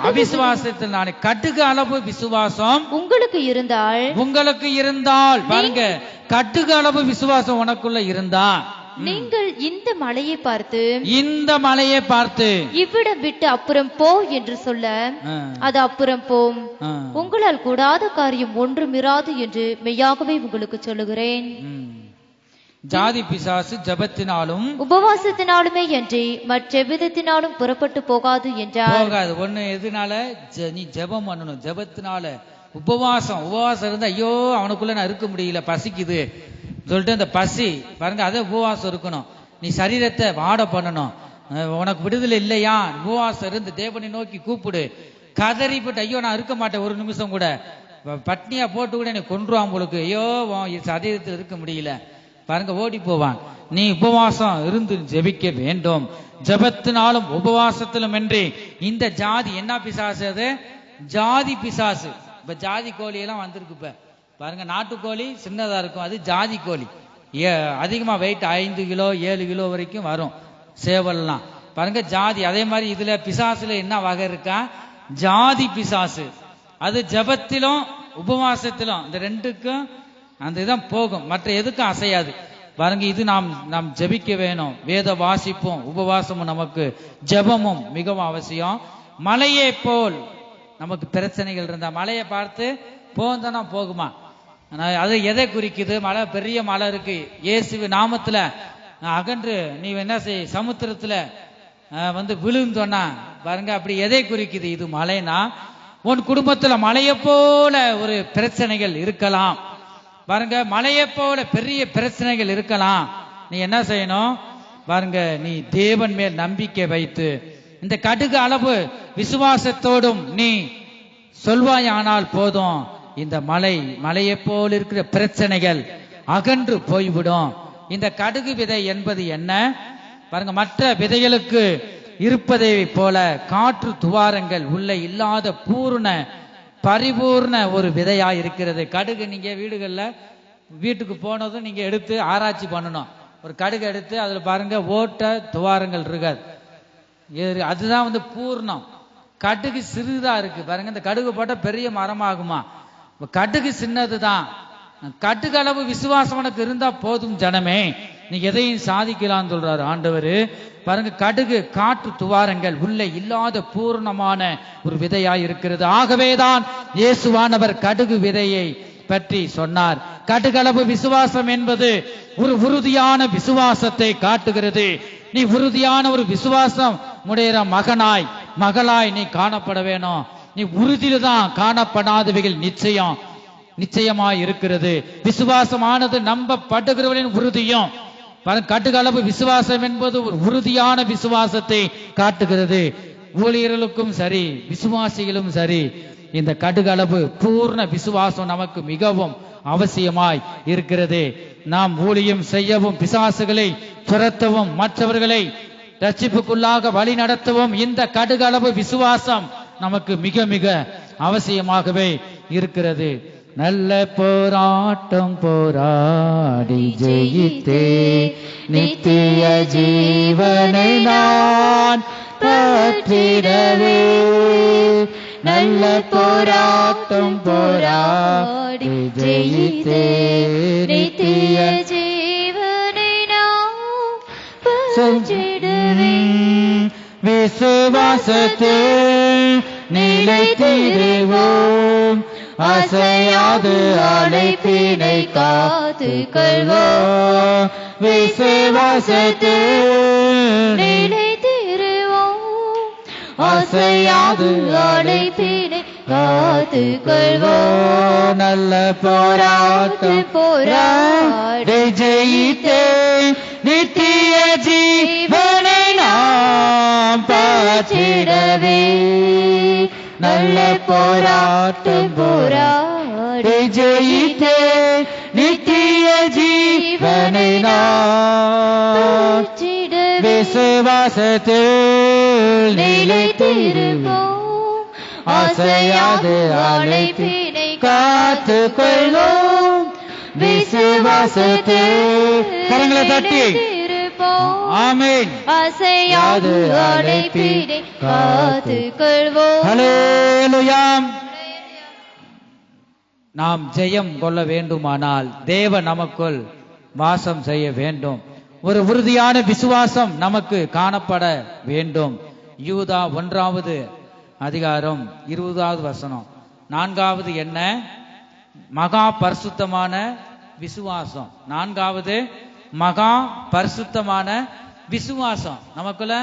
அவிசுவாசத்தில் நான் கடுகு அளவு விசுவாசம் உங்களுக்கு இருந்தால், பாருங்க, கடுகு அளவு விசுவாசம் உனக்குள்ள இருந்தா, நீங்கள் இந்த மலையை பார்த்து இவ்விடம் விட்டு அப்புறம் போ என்று சொல்ல அது அப்புறம் போம். உங்களால் கூடாத காரியம் ஒன்றுமிராது என்று மெய்யாகவே உங்களுக்கு சொல்லுகிறேன். ஜாதி பிசாசு ஜெபத்தினாலும் உபவாசத்தினாலுமே அன்றி மற்றெவ்விதத்தினாலும் புறப்பட்டு போகாது என்றார். போகாது. ஒண்ணு எதுனால? நீ ஜெபம் பண்ணணும். ஜெபத்தினால உபவாசம் இருந்தா ஐயோ அவனுக்குள்ள நான் இருக்க முடியல, பசிக்குது சொல்லிட்டு அந்த பசி பாருங்க, அதே உபவாசம் இருக்கணும். நீ சரீரத்தை வாட பண்ணணும். உனக்கு விடுதலை இல்லையா, உபவாசம் இருந்து தேவனை நோக்கி கூப்பிடு. கதறிப்பட்டு ஐயோ நான் இருக்க மாட்டேன் ஒரு நிமிஷம் கூட, பட்னியா போட்டு கூட எனக்கு கொன்றுவான் உங்களுக்கு, ஐயோ சரீரத்தில் இருக்க முடியல பாருங்க, ஓடி போவான். நீ உபவாசம் இருந்து ஜெபிக்க வேண்டும். ஜெபத்தினாலும் உபவாசத்திலும் என்று. இந்த ஜாதி என்ன பிசாசு? அது ஜாதி பிசாசு. இப்ப ஜாதி கோழி எல்லாம் வந்திருக்கு. இப்ப பாருங்க, நாட்டுக்கோழி சின்னதா இருக்கும், அது ஜாதி கோழி. அதிகமா வெயிட் 5 கிலோ 7 கிலோ வரைக்கும் வரும் சேவல்லாம் பாருங்க, ஜாதி. அதே மாதிரி இதுல பிசாசுல என்ன வகை இருக்கா? ஜாதி பிசாசு. அது ஜெபத்திலும் உபவாசத்திலும் இந்த ரெண்டுக்கும் அந்த இதான் போகும், மற்ற எதுக்கும் அசையாது பாருங்க. இது நாம் ஜெபிக்க வேணும். வேத வாசிப்பும் உபவாசமும் நமக்கு ஜெபமும் மிகவும் அவசியம். மலையை போல் நமக்கு பிரச்சனைகள் இருந்தா மலையை பார்த்து போந்தனா போகுமா? அது எதை குறிக்குது? மலை, பெரிய மலை இருக்கு, இயேசு நாமத்துல அகன்று நீ என்ன செய், சமுத்திரத்துல விழுந்தோன்னா பாருங்க, அப்படி எதை குறிக்குது? இது மலைனா உன் குடும்பத்துல மலையை போல ஒரு பிரச்சனைகள் இருக்கலாம் பாருங்க, மலையை போல பெரிய பிரச்சனைகள் இருக்கலாம். நீ என்ன செய்யணும் பாருங்க, நீ தேவன் மேல் நம்பிக்கை வைத்து இந்த கடுகு அளவு விசுவாசத்தோடும் நீ சொல்வாயானால் போதும், இந்த மலையை போல் இருக்கிற பிரச்சனைகள் அகன்று போய்விடும். இந்த கடுகு விதை என்பது என்ன பாருங்க, மற்ற விதைகளுக்கு இருப்பதை போல காற்று துவாரங்கள் உள்ள இல்லாத பரிபூர்ண ஒரு விதையா இருக்கிறது. கடுகு நீங்க வீட்டுக்கு போனதும் நீங்க எடுத்து ஆராய்ச்சி பண்ணணும். ஒரு கடுகு எடுத்து அதுல பாருங்க ஓட்ட துவாரங்கள் இருக்காது, அதுதான் பூர்ணம். கடுகு சிறிதா இருக்கு பாருங்க, இந்த கடுகு போட்ட பெரிய மரமாகுமா? கடுகு சின்னதுதான். கடுகு அளவு விசுவாசம் உனக்கு இருந்தா போதும் ஜனமே, நீ எதையும் சாதிக்கலாம்னு சொல்றாரு ஆண்டவர் பாருங்க. கடுகு காற்று துவாரங்கள் உள்ள இல்லாத பூர்ணமான ஒரு விதையாய் இருக்கிறது. ஆகவேதான் இயேசுவானவர் கடுகு விதையை பற்றி சொன்னார். கடுகளவு விசுவாசம் என்பது ஒரு உறுதியான விசுவாசத்தை காட்டுகிறது. நீ உறுதியான ஒரு விசுவாசம் உடைய மகளாய் நீ காணப்பட வேணும். நீ உறுதியில்தான் காணப்படாதவைகள் நிச்சயமாய் இருக்கிறது. விசுவாசமானது நம்பப்படுகிறவர்களின் உறுதியும். கடுகளவு விசுவாசம் என்பது ஒரு உறுதியான விசுவாசத்தை காட்டுகிறது. ஊழியர்களுக்கும் சரி விசுவாசிகளும் சரி, இந்த கடுகளவு பூர்ண விசுவாசம் நமக்கு மிகவும் அவசியமாய் இருக்கிறது. நாம் ஊழியம் செய்யவும், பிசாசுகளை துரத்தவும், மற்றவர்களை ரட்சிப்புக்குள்ளாக வழி நடத்தவும் இந்த கடுகளவு விசுவாசம் நமக்கு மிக மிக அவசியமாகவே இருக்கிறது. நல்ல போராட்டம் போராடி ஜெயித்தே நித்திய ஜீவனை நான் பெற்றிடவே. நல்ல போராட்டம் போராடி ஜெயித்தே நித்திய ஜீவனை நான் பெற்றிடவே. விசுவாசத்தில் நிலைத்திடுவோம், அசையாது அழைப்பினை காத்து கொள்வோம். விசுவாசத்தில் நிலைத்திடுவோம், அசையாது அழைப்பினை காத்து கொள்வோம். நல்ல போராட்டம் போராடி ஜெயித்தே நித்திய ஜீவனை நாம் பெற்றிடவே. நல்ல போராட்டம் போராடி ஜெயித்தே நித்திய ஜீவனை நாம் பெற்றிடவே. விசுவாசத்தில் நிலைத்திருப்போம், அசையாது அழைப்பினை காத்து கொள்வோம். விசுவாசத்தில் கரங்களை தட்டி ஆமென். அசையாது அழைப்பினை காத்து கொள்வோம். ஹல்லேலூயா. நாம் ஜெயம் கொள்ள வேண்டுமானால் தேவ நமக்குள் வாசம் செய்ய வேண்டும். ஒரு உறுதியான விசுவாசம் நமக்கு காணப்பட வேண்டும். யூதா 1வது அதிகாரம் 20வது வசனம். 4வது என்ன? மகா பரிசுத்தமான விசுவாசம். 4வது மகா பரிசுத்தமான விசுவாசம். நமக்குள்ள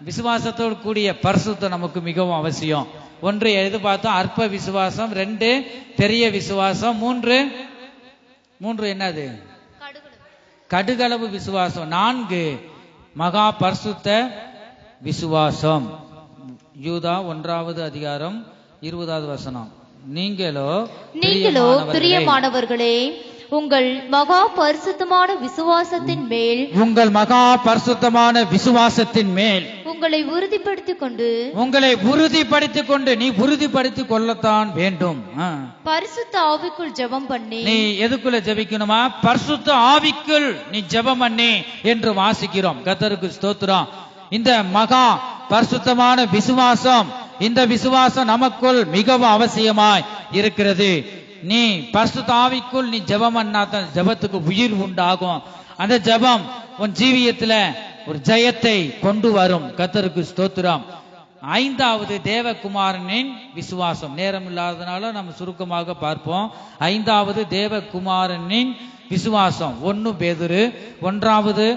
விசுவாசத்தோடு கூடிய பரிசுத்தம் நமக்கு மிகவும் அவசியம். ஒன்று எது பார்த்தோம்? அற்ப விசுவாசம். 2 பெரிய விசுவாசம். 3 என்னது? கடுகளவு விசுவாசம். 4 மகா பரிசுத்த விசுவாசம். யூதா 1வது அதிகாரம் 20வது வசனம். நீங்களோ பிரியமானவர்களே உங்கள் மகா பரிசுத்தமான விசுவாசத்தின் மேல் உங்களை உறுதிப்படுத்திக் கொண்டு நீ உறுதிப்படுத்திக் கொள்ளத்தான் வேண்டும். பரிசுத்த ஆவிக்குள் ஜெபம் பண்ணி. நீ எதுக்குள்ள ஜெபிக்கணுமா? பரிசுத்த ஆவிக்குள் நீ ஜெபம் பண்ணி என்று வாசிக்கிறோம். கர்த்தருக்கு ஸ்தோத்திரம். இந்த மகா பரிசுத்தமான விசுவாசம், இந்த விசுவாசம் நமக்குள் மிகவும் அவசியமாய் இருக்கிறது. நீ பரிசுத்த ஆவிக்குள் நீ ஜெபம் பண்ணாதான் ஜெபத்துக்கு உயிர் உண்டாகும். அந்த ஜெபம் உன் ஜீவியத்துல ஒரு ஜெயத்தை கொண்டு வரும். கர்த்தருக்கு ஸ்தோத்திரம். 5வது தேவகுமாரனின் விசுவாசம். நேரம் இல்லாததுனால நம்ம சுருக்கமாக பார்ப்போம். 5வது தேவகுமாரனின் விசுவாசம். 1 பேதுரு 1வது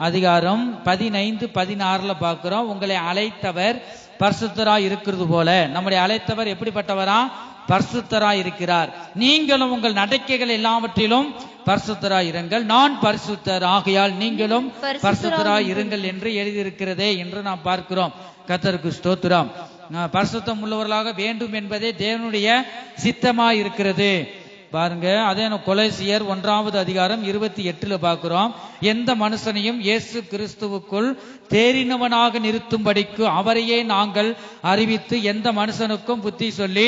அதிகாரம் 15-16 பார்க்கிறோம். உங்களை அழைத்தவர் பரிசுத்தராய் இருக்கிறது போல. நம்முடைய அழைத்தவர் எப்படிப்பட்டவரா? பரிசுத்தராய் இருக்கிறார். நீங்களும் உங்கள் நடக்கைகள் எல்லாவற்றிலும் பரிசுத்தராய் இருங்கள். நான் பரிசுத்தர் ஆகையால் நீங்களும் பரிசுத்தராய் இருங்கள் என்று எழுதியிருக்கிறதே என்று நாம் பார்க்கிறோம். கர்த்தருக்கு ஸ்தோத்திரம். பரிசுத்தம் உள்ளவர்களாக வேண்டும் என்பதே தேவனுடைய சித்தமாய் இருக்கிறது. பாருங்க, அதே கொலோசியர் 1வது அதிகாரம் 28 பார்க்கிறோம். எந்த மனுஷனையும் இயேசு கிறிஸ்துவுக்குள் தேறினவனாக நிறுத்தும்படிக்கு அவரையே நாங்கள் அறிவித்து எந்த மனுஷனுக்கும் புத்தி சொல்லி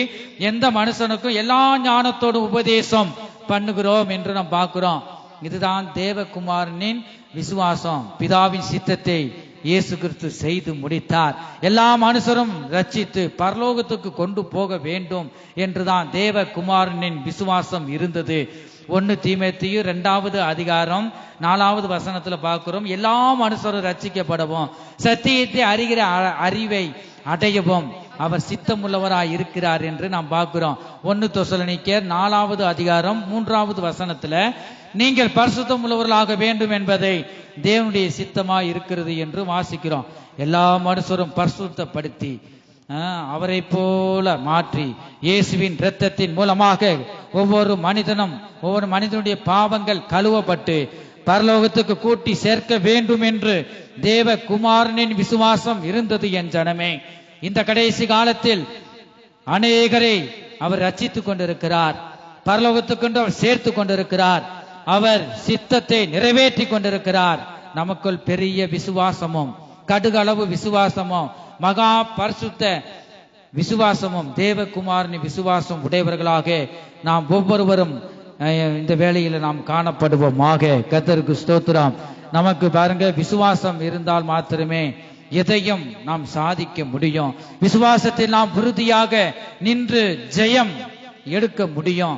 எந்த மனுஷனுக்கும் எல்லா ஞானத்தோடு உபதேசம் பண்ணுகிறோம் என்று நாம் பார்க்கிறோம். இதுதான் தேவகுமாரனின் விசுவாசம். பிதாவின் சித்தத்தை இயேசு கிறிஸ்து செய்து முடித்தார். எல்லா மனுஷரும் ரட்சித்து பரலோகத்துக்கு கொண்டு போக வேண்டும் என்றுதான் தேவகுமாரனின் விசுவாசம் இருந்தது. 1 தீமோத்தேயு 2வது அதிகாரம் 4வது வசனத்துல பார்க்கிறோம். எல்லா மனுஷரும் ரட்சிக்கப்படவும் சத்தியத்தை அறிகிற அறிவை அடையவும் அவர் சித்தமுள்ளவராய் இருக்கிறார் என்று நாம் பார்க்கிறோம். 1 தெசலோனிக்கேயர் 4வது அதிகாரம் 3வது வசனத்துல நீங்கள் பரிசுத்தம் உள்ளவர்களாக வேண்டும் என்பதை தேவனுடைய சித்தமாய் இருக்கிறது என்று வாசிக்கிறோம். எல்லா மனுஷரும் பரிசுத்தப்படுத்தி அவரை போல மாற்றி இயேசுவின் இரத்தத்தின் மூலமாக ஒவ்வொரு மனிதனுடைய பாவங்கள் கழுவப்பட்டு பரலோகத்துக்கு கூட்டி சேர்க்க வேண்டும் என்று தேவகுமாரனின் விசுவாசம் இருந்தது. என் ஜனமே, இந்த கடைசி காலத்தில் அநேகரை அவர் ரட்சித்துக் கொண்டிருக்கிறார். பரலோகத்துக்கு அவர் சேர்த்து கொண்டிருக்கிறார். அவர் சித்தத்தை நிறைவேற்றி கொண்டிருக்கிறார். நமக்குள் பெரிய விசுவாசமும் கடுகளவு விசுவாசமும் மகா பரிசுத்த விசுவாசமும் தேவகுமாரனின் விசுவாசம் உடையவர்களாக நாம் ஒவ்வொருவரும் இந்த வேளையில நாம் காணப்படுவோமாக. கர்த்தருக்கு ஸ்தோத்திரம். நமக்கு பாருங்க, விசுவாசம் இருந்தால் மாத்திரமே எதையும் நாம் சாதிக்க முடியும். விசுவாசத்தில் நாம் உறுதியாக நின்று ஜெயம் எடுக்க முடியும்.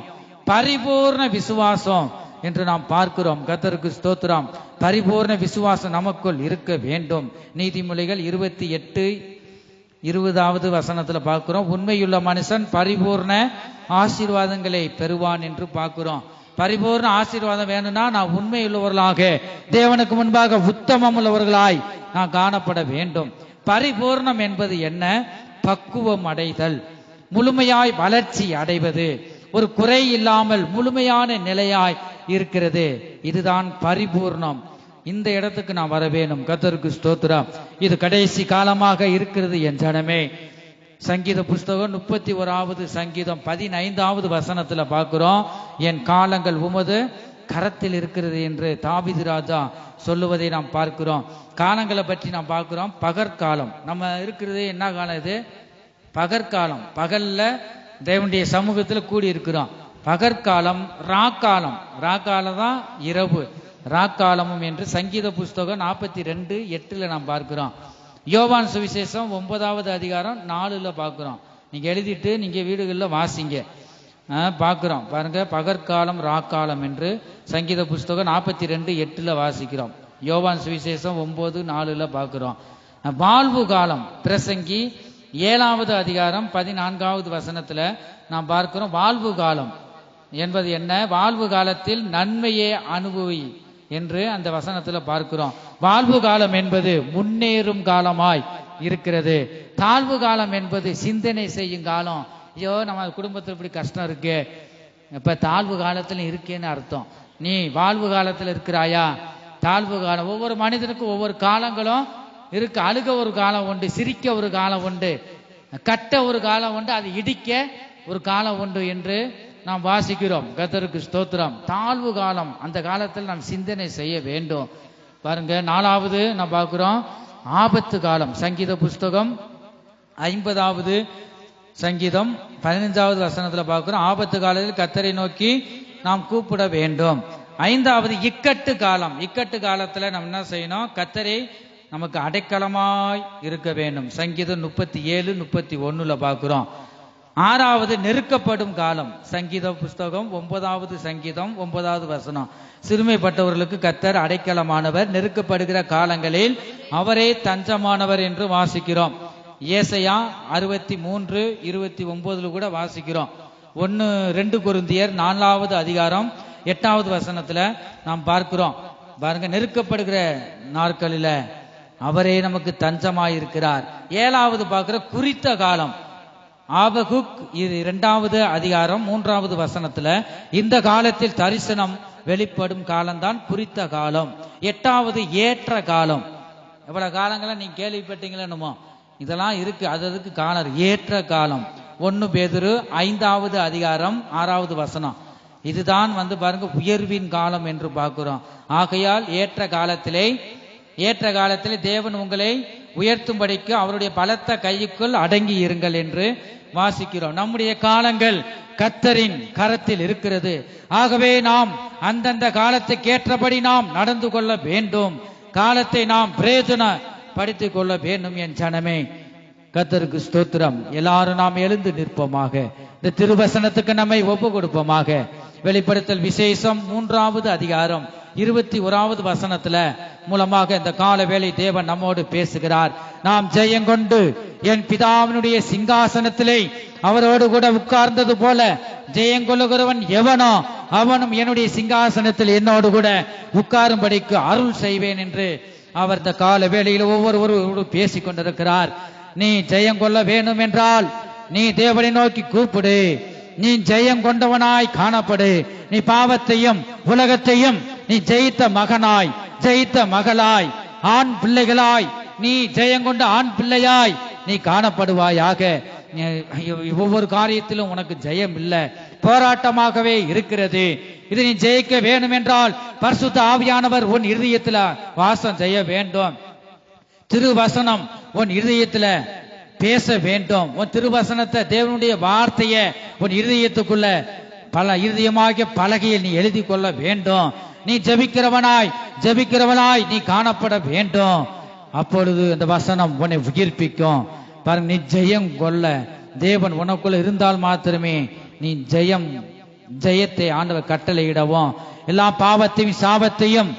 பரிபூர்ண விசுவாசம் என்று நாம் பார்க்கிறோம். கர்த்தருக்கு ஸ்தோத்திரம். பரிபூர்ண விசுவாசம் நமக்குள் இருக்க வேண்டும். நீதிமொழிகள் 28:20வது வசனத்துல பார்க்கிறோம். உண்மையுள்ள மனுஷன் பரிபூர்ண ஆசீர்வாதங்களை பெறுவான் என்று பார்க்கிறோம். பரிபூர்ண ஆசீர்வாதம் வேணும்னா நான் உண்மையுள்ளவர்களாக தேவனுக்கு முன்பாக உத்தமம் உள்ளவர்களாய் நான் காணப்பட வேண்டும். பரிபூர்ணம் என்பது என்ன? பக்குவம் அடைதல், முழுமையாய் வளர்ச்சி அடைவது, ஒரு குறை இல்லாமல் முழுமையான நிலையாய் இருக்கிறது. இதுதான் பரிபூர்ணம். இந்த இடத்துக்கு நான் வர வேண்டும். கர்த்தருக்கு ஸ்தோத்திரம். இது கடைசி காலமாக இருக்கிறது. என் ஜனமே, சங்கீத புஸ்தகம் 31வது சங்கீதம் 15வது வசனத்துல பார்க்கிறோம். என் காலங்கள் உமது கரத்தில் இருக்கிறது என்று தாவீது ராஜா சொல்லுவதை நாம் பார்க்கிறோம். காலங்களை பற்றி நாம் பார்க்கிறோம். பகற்காலம் நம்ம இருக்கிறது. என்ன காலம் இது? பகற்காலம். பகல்ல தேவனுடைய சமூகத்துல கூடி இருக்கிறோம். பகற்காலம், ராக்காலம். ராக்காலம் தான் இரவு, ராக்காலமும் என்று சங்கீத புஸ்தகம் 42:8 நாம் பார்க்கிறோம். யோவான் சுவிசேஷம் 9வது அதிகாரம் 4 பார்க்கிறோம். நீங்க எழுதிட்டு நீங்க வீடுகளில் வாசிங்க. பார்க்கிறோம் பாருங்க, பகற்காலம் ராக்காலம் என்று சங்கீத புஸ்தகம் 42:8 வாசிக்கிறோம். யோவான் சுவிசேஷம் 9:4 பார்க்கிறோம். வாழ்வு காலம் பிரசங்கி 7வது அதிகாரம் 14வது வசனத்துல நாம் பார்க்கிறோம். வாழ்வு காலம் என்பது என்ன? வாழ்வு காலத்தில் நன்மையே அனுபவி என்று அந்த வசனத்துல பார்க்கிறோம். வாழ்வு காலம் என்பது முன்னேறும் காலமாய் இருக்கிறது. தாழ்வு காலம் என்பது சிந்தனை செய்யும் காலம். ஐயோ, நம்ம குடும்பத்தில் இப்படி கஷ்டம் இருக்கு, இப்ப தாழ்வு காலத்துல இருக்கேன்னு அர்த்தம். நீ வாழ்வு காலத்துல இருக்கிறாயா? தாழ்வு காலம். ஒவ்வொரு மனிதனுக்கும் ஒவ்வொரு காலங்களும் இருக்கு. அழுக ஒரு காலம் உண்டு, சிரிக்க ஒரு காலம் உண்டு, கட்ட ஒரு காலம் உண்டு, அது இடிக்க ஒரு காலம் உண்டு என்று நாம் வாசிக்கிறோம். கர்த்தருக்கு ஸ்தோத்திரம். தாழ்வு காலம், அந்த காலத்தில் நாம் சிந்தனை செய்ய வேண்டும். பாருங்க, 4வது நாம் பார்க்கிறோம் ஆபத்து காலம். சங்கீத புஸ்தகம் 50வது சங்கீதம் 15வது வசனத்துல பார்க்கிறோம், ஆபத்து காலத்தில் கர்த்தரை நோக்கி நாம் கூப்பிட வேண்டும். 5வது இக்கட்டு காலம். இக்கட்டு காலத்துல நம்ம என்ன செய்யணும்? கர்த்தரை நமக்கு அடைக்கலமாய் இருக்க வேண்டும். சங்கீதம் 37, 31 பார்க்கிறோம். 6வது நெருக்கப்படும் காலம். சங்கீத புஸ்தகம் 9வது சங்கீதம் 9வது வசனம், சிறுமைப்பட்டவர்களுக்கு கர்த்தர் அடைக்கலமானவர், நெருக்கப்படுகிற காலங்களில் அவரே தஞ்சமானவர் என்று வாசிக்கிறோம். ஏசாயா 63, 29 கூட வாசிக்கிறோம். 2 கொரிந்தியர் 4வது அதிகாரம் 8வது வசனத்துல நாம் பார்க்கிறோம். பாருங்க, நெருக்கப்படுகிற நாட்களில அவரே நமக்கு தஞ்சமாயிருக்கிறார். 7வது பார்க்கிற குறித்த காலம். ஆபகுக் 2வது அதிகாரம் 3வது வசனத்துல இந்த காலத்தில் தரிசனம் வெளிப்படும் காலம்தான் குறித்த காலம். 8வது ஏற்ற காலம். எவ்வளவு காலங்களை நீங்க கேள்விப்பட்டீங்களா? என்னமோ இதெல்லாம் இருக்கு, அதுக்கு காலம் ஏற்ற காலம். 1 பேதுரு 5வது அதிகாரம் 6வது வசனம். இதுதான் பாருங்க உயர்வின் காலம் என்று பார்க்கிறோம். ஆகையால் ஏற்ற காலத்திலே தேவன் உங்களை உயர்த்தும்படிக்கு அவருடைய பலத்த கைக்குள் அடங்கி இருங்கள் என்று வாசிக்கிறோம். நம்முடைய காலங்கள் கர்த்தரின் கரத்தில் இருக்கிறது. ஆகவே நாம் அந்தந்த காலத்துக்கு ஏற்றபடி நாம் நடந்து கொள்ள வேண்டும். காலத்தை நாம் பிரயோஜனப்படுத்திக் கொள்ள வேண்டும். என் ஜனமே, கர்த்தருக்கு ஸ்தோத்திரம். எல்லாரும் நாம் எழுந்து நிற்போமாக. இந்த திருவசனத்துக்கு நம்மை ஒப்பு கொடுப்போமாக. வெளிப்படுத்தல் விசேஷம் 3வது அதிகாரம் 21வது வசனத்துல மூலமாக இந்த கால வேளை தேவன் நம்மோடு பேசுகிறார். நாம் ஜெயங்கொண்டு என் பிதாவினுடைய சிங்காசனத்திலே அவரோடு கூட உட்கார்ந்தது போல ஜெயங்கொள்ளுகிறவன் எவனோ அவனும் என்னுடைய சிங்காசனத்தில் என்னோடு கூட உட்காரும்படிக்கு அருள் செய்வேன் என்று அவர் இந்த கால வேளையில் ஒவ்வொருவரோடு பேசிக் கொண்டிருக்கிறார். நீ ஜெயம் கொள்ள வேண்டும் என்றால் நீ தேவனை நோக்கி கூப்பிடு. நீ ஜெயம் கொண்டவனாய் காணப்படு. நீ பாவத்தையும் உலகத்தையும் நீ ஜெயித்த மகனாய், ஜெயித்த மகளாய், ஆண் பிள்ளைகளாய், நீ ஜெயங்கொண்ட ஆண் பிள்ளையாய் நீ காணப்படுவாயாக. ஒவ்வொரு காரியத்திலும் உனக்கு ஜெயம் இல்லை, போராட்டமாகவே இருக்கிறது. இது நீ ஜெயிக்க வேண்டும் என்றால் பரிசுத்த ஆவியானவர் உன் இருதயத்துல வாசம் செய்ய வேண்டும். திருவசனம் உன் இருதயத்துல பேச வேண்டும். உன் திருவசனத்தை, தேவனுடைய வார்த்தைய உன் இருதயத்துக்குள்ள இருதயமாகிய பலகையில் நீ எழுதி கொள்ள வேண்டும். நீ ஜெபிக்கிறவனாய் நீ காணப்பட வேண்டும். அப்பொழுது இந்த வசனம் உன்னை உயிர்ப்பிக்கும். பாருங்க, நீ ஜெயம் கொள்ள தேவன் உனக்குள்ள இருந்தால் மாத்திரமே நீ ஜெயத்தை ஆண்டவர் கட்டளையிடவும். எல்லா பாவத்தையும் சாபத்தையும்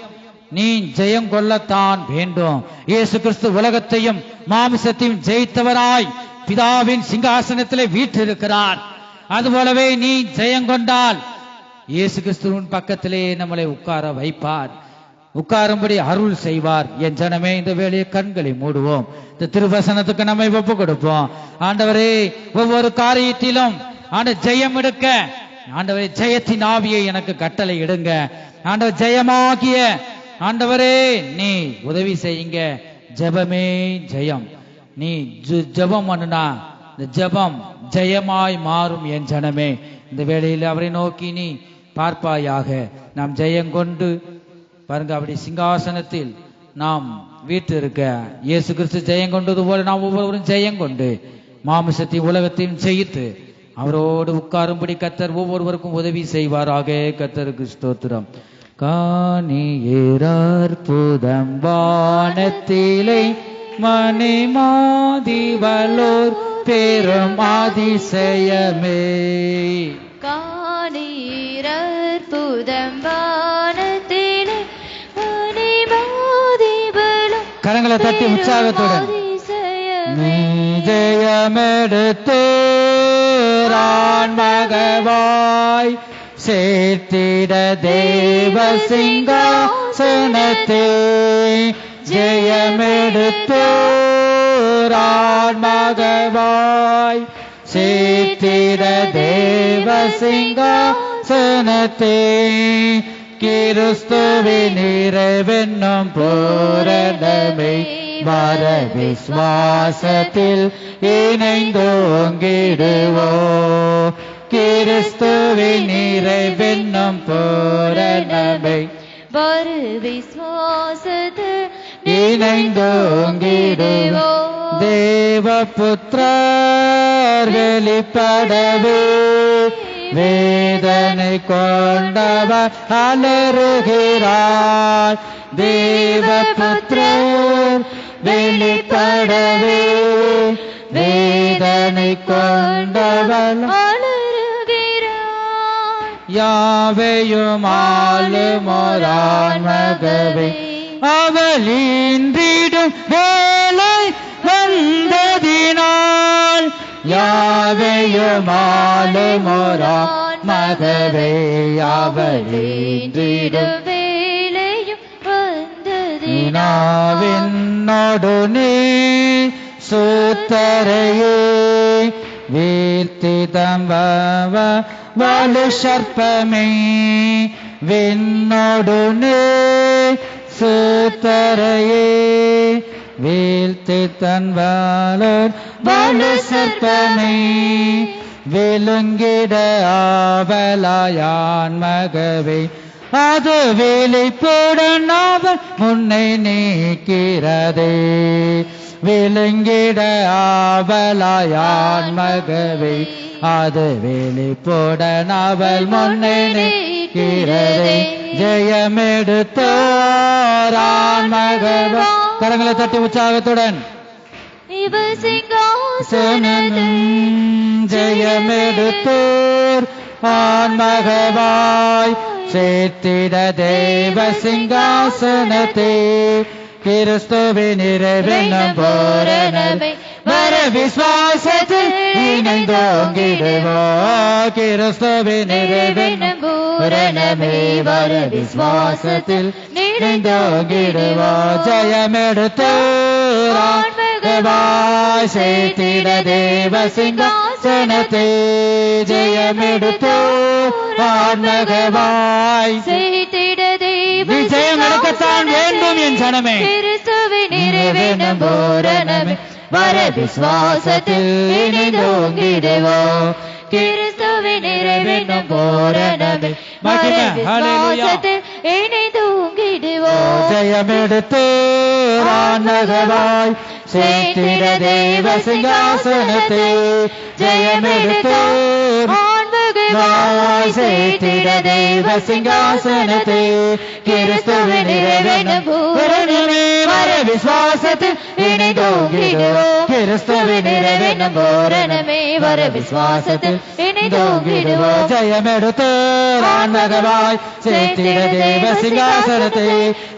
நீ ஜெயம் கொள்ளத்தான் வேண்டும். இயேசு கிறிஸ்து உலகத்தையும் மாமிசத்தையும் ஜெயித்தவராய் பிதாவின் சிங்காசனத்திலே வீற்றிருக்கிறார். அதுபோலவே நீ ஜெயம் கொண்டால் இயேசு கிறிஸ்துவின் பக்கத்திலே நம்மளை உட்கார வைப்பார், உட்காரும்படி அருள் செய்வார். என் ஜனமே, இந்த வேளையை கண்களை மூடுவோம். இந்த திருவசனத்துக்கு நம்மை ஒப்பு கொடுப்போம். ஆண்டவரே, ஒவ்வொரு காரியத்திலும் ஜெயம் எடுக்க ஆண்டவரே ஜெயத்தின் ஆவியை எனக்கு கட்டளை இடுங்க. ஆண்டவர் ஜெயமாகிய ஆண்டவரே நீ உதவி செய்யுங்க. ஜெபமே ஜெயம். நீ ஜெபம் பண்ணுனா இந்த ஜெபம் ஜெயமாய் மாறும். என் ஜனமே, இந்த வேளையில் அவரை நோக்கி நீ பார்ப்பாயாக. நாம் ஜெயம் கொண்டு பாருங்க, அப்படி சிங்காசனத்தில் நாம் வீட்டு இருக்க இயேசு கிறிஸ்து ஜெயம் கொண்டது போல நாம் ஒவ்வொருவரும் ஜெயம் கொண்டு மாமிசத்தையும் உலகத்தையும் ஜெயித்து அவரோடு உட்காரும்படி கர்த்தர் ஒவ்வொருவருக்கும் உதவி செய்வாராக. கர்த்தருக்கு ஸ்தோத்திரம். காணியேற்புதம் வானத்திலே மணிமாதிவலோர் பெரும் அதிசயமே. காணியேற்புதம் வானத்திலே மணிமாதிவலோர். கரங்களை தட்டி உற்சாகத்துடன் நீ ஜெயமெடுத்து மகவாய் சேர்த்திட தேவ சிங்காசனத்தே ஜெயமெடுத்தோரான் மகவாய் சேர்த்திட தேவ சிங்காசனத்தே கிறிஸ்துவின் நிறைவென்னும் பூரணமே வர விசுவாசத்தில் இணைந்தோங்கிடுவோ கிறிஸ்துவின் நிறைவென்னும் பூரணமே வர விசுவாசத்தில் இணைந்தோங்கிடுவோ தேவபுத்திரர் வெளிப்படவே வேதனை கொண்டவர் அலறுகிறார் தேவபுத்திரர் வெளிப்படவே வேதனை கொண்டவர் அலறுகிறார் யாவையும் ஆளுமோரான் மகவே அவளின்றிடும் வேலை வந்ததினால் யாவையும் ஆளுமோரான் மகவே அவளின்றிடும் வேலையும் வந்ததினால் நாவினோடு நீ சூத்தரையே வீழ்த்தி தம்பவ வலு சர்ப்பமே விண்ணோடு நீ சூத்தரையே வீழ்த்தி தன்வாளர் வலு சர்ப்பமே விழுங்கிட ஆவலாயான் மகவே அது வெளிப்புடன் அவர் முன்னை நீக்கிறதே விழுங்கிட ஆவலாயான் மகவே அது வெளிப்புடன் அவள் முன்னை நீக்கிறதே ஜெயமெடுத்தோரான் மகவா கரங்களை தட்டி உற்சாகத்துடன் இவர் சிங்காசனத்தில் ஜெயமெடுத்தோர் ஆன்மகவாய் சேர்த்திட தேவ சிங்காசனத்தை கிறிஸ்துவின் நிறைவென்னும் பூரணமே வர விசுவாசத்தில் இணைந்தோங்கிடுவோ கிறிஸ்துவின் நிறைவென்னும் பூரணமே வர விசுவாசத்தில் இணைந்தோங்கிடுவோ ஜெயமெடுத்தோர் ஆன்மகவாய் சேர்த்திட தேவ சிங்காசனத்தை ஜெயமெடுத்தோர் ஆன்மகவாய் சேர்த்திட தேவ விஜயம் நடக்கத்தான் வேண்டும் என் ஜனமே கிறிஸ்துவின் நிறைவேறும் பூரணமே வர விசுவாசத்தில் இணைந்தோங்கிடுவோ கிறிஸ்துவின் நிறைவேறும் பூரணமே வர விசுவாசத்தில் இணைந்தோங்கிடுவோ ஜெயமெடுத்தோர் ஆன்மகவாய் சேர்த்திட தேவ சிங்காசனத்தை ஜெயமெடுத்தோர் ஆன்மகவாய் சேர்த்திட தேவ சிங்காசனத்தை கிறிஸ்துவின் நிறைவேறும் பூரணமே வர விசுவாசத்தில் இணைந்தோங்கிடுவோ கிறிஸ்துவின் நிறைவேறும் பூரணமே வர விசுவாசத்தில் இணைந்தோங்கிடுவோ ஜெயமெடுத்தோர் ஆன்மகவாய் சேர்த்திட தேவ சிங்காசனத்தை